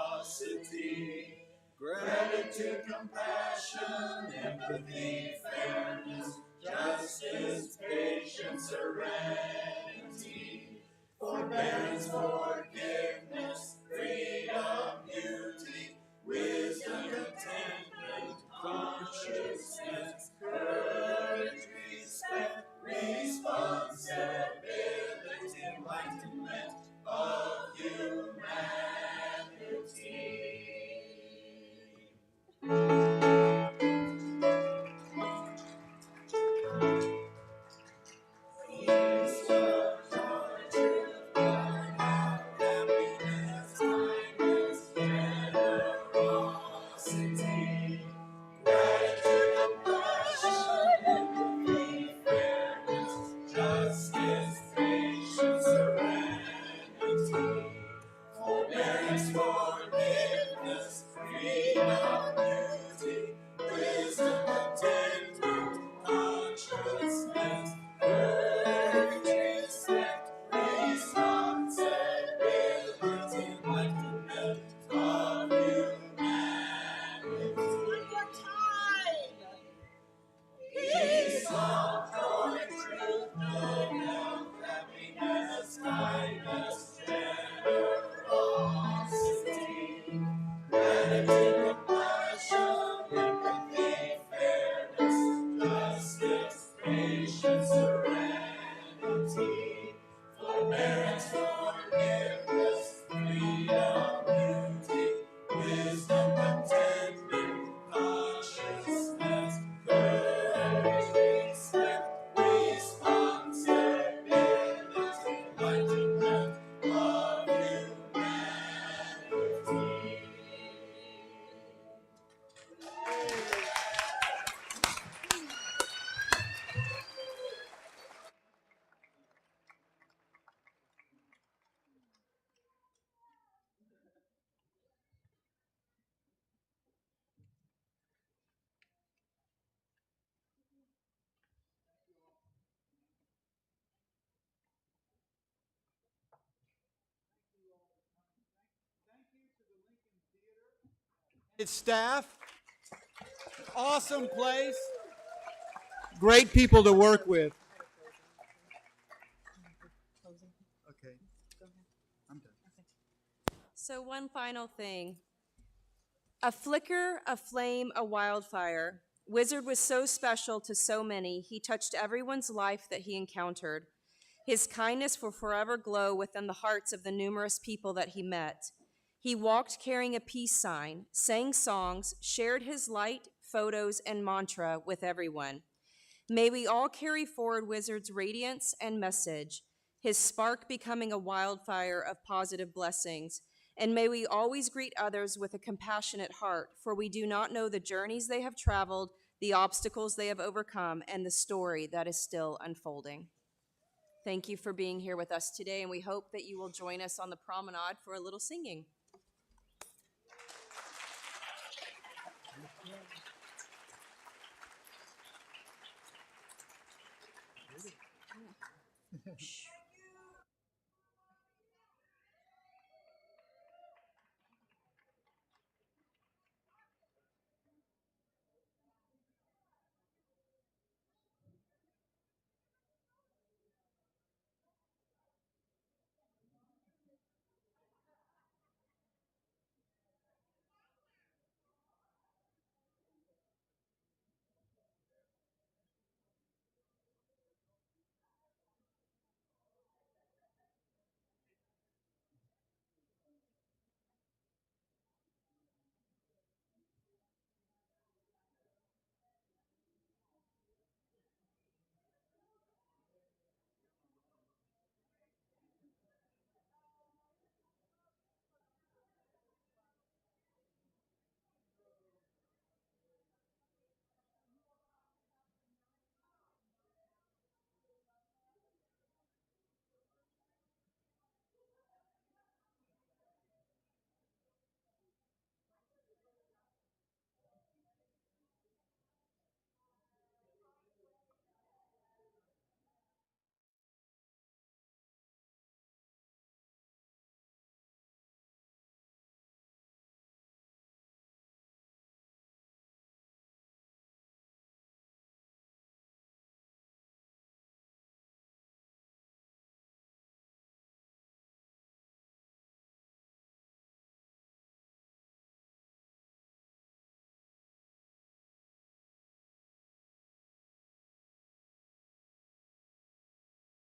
S5: generosity, gratitude, compassion, empathy, fairness, justice, patience, serenity, forbearance, forgiveness, freedom, beauty, wisdom, contentment, consciousness, courage, respect, responsibility, enlightenment of humanity. Peace, love, joy, truth, good health,
S3: Its staff, awesome place, great people to work with. Okay, I'm done.
S1: So, one final thing. A flicker, a flame, a wildfire. Wizard was so special to so many. He touched everyone's life that he encountered. His kindness will forever glow within the hearts of the numerous people that he met. He walked carrying a peace sign, sang songs, shared his light, photos, and mantra with everyone. May we all carry forward Wizard's radiance and message, his spark becoming a wildfire of positive blessings. And may we always greet others with a compassionate heart, for we do not know the journeys they have traveled, the obstacles they have overcome, and the story that is still unfolding. Thank you for being here with us today, and we hope that you will join us on the promenade for a little singing.
S3: Shh.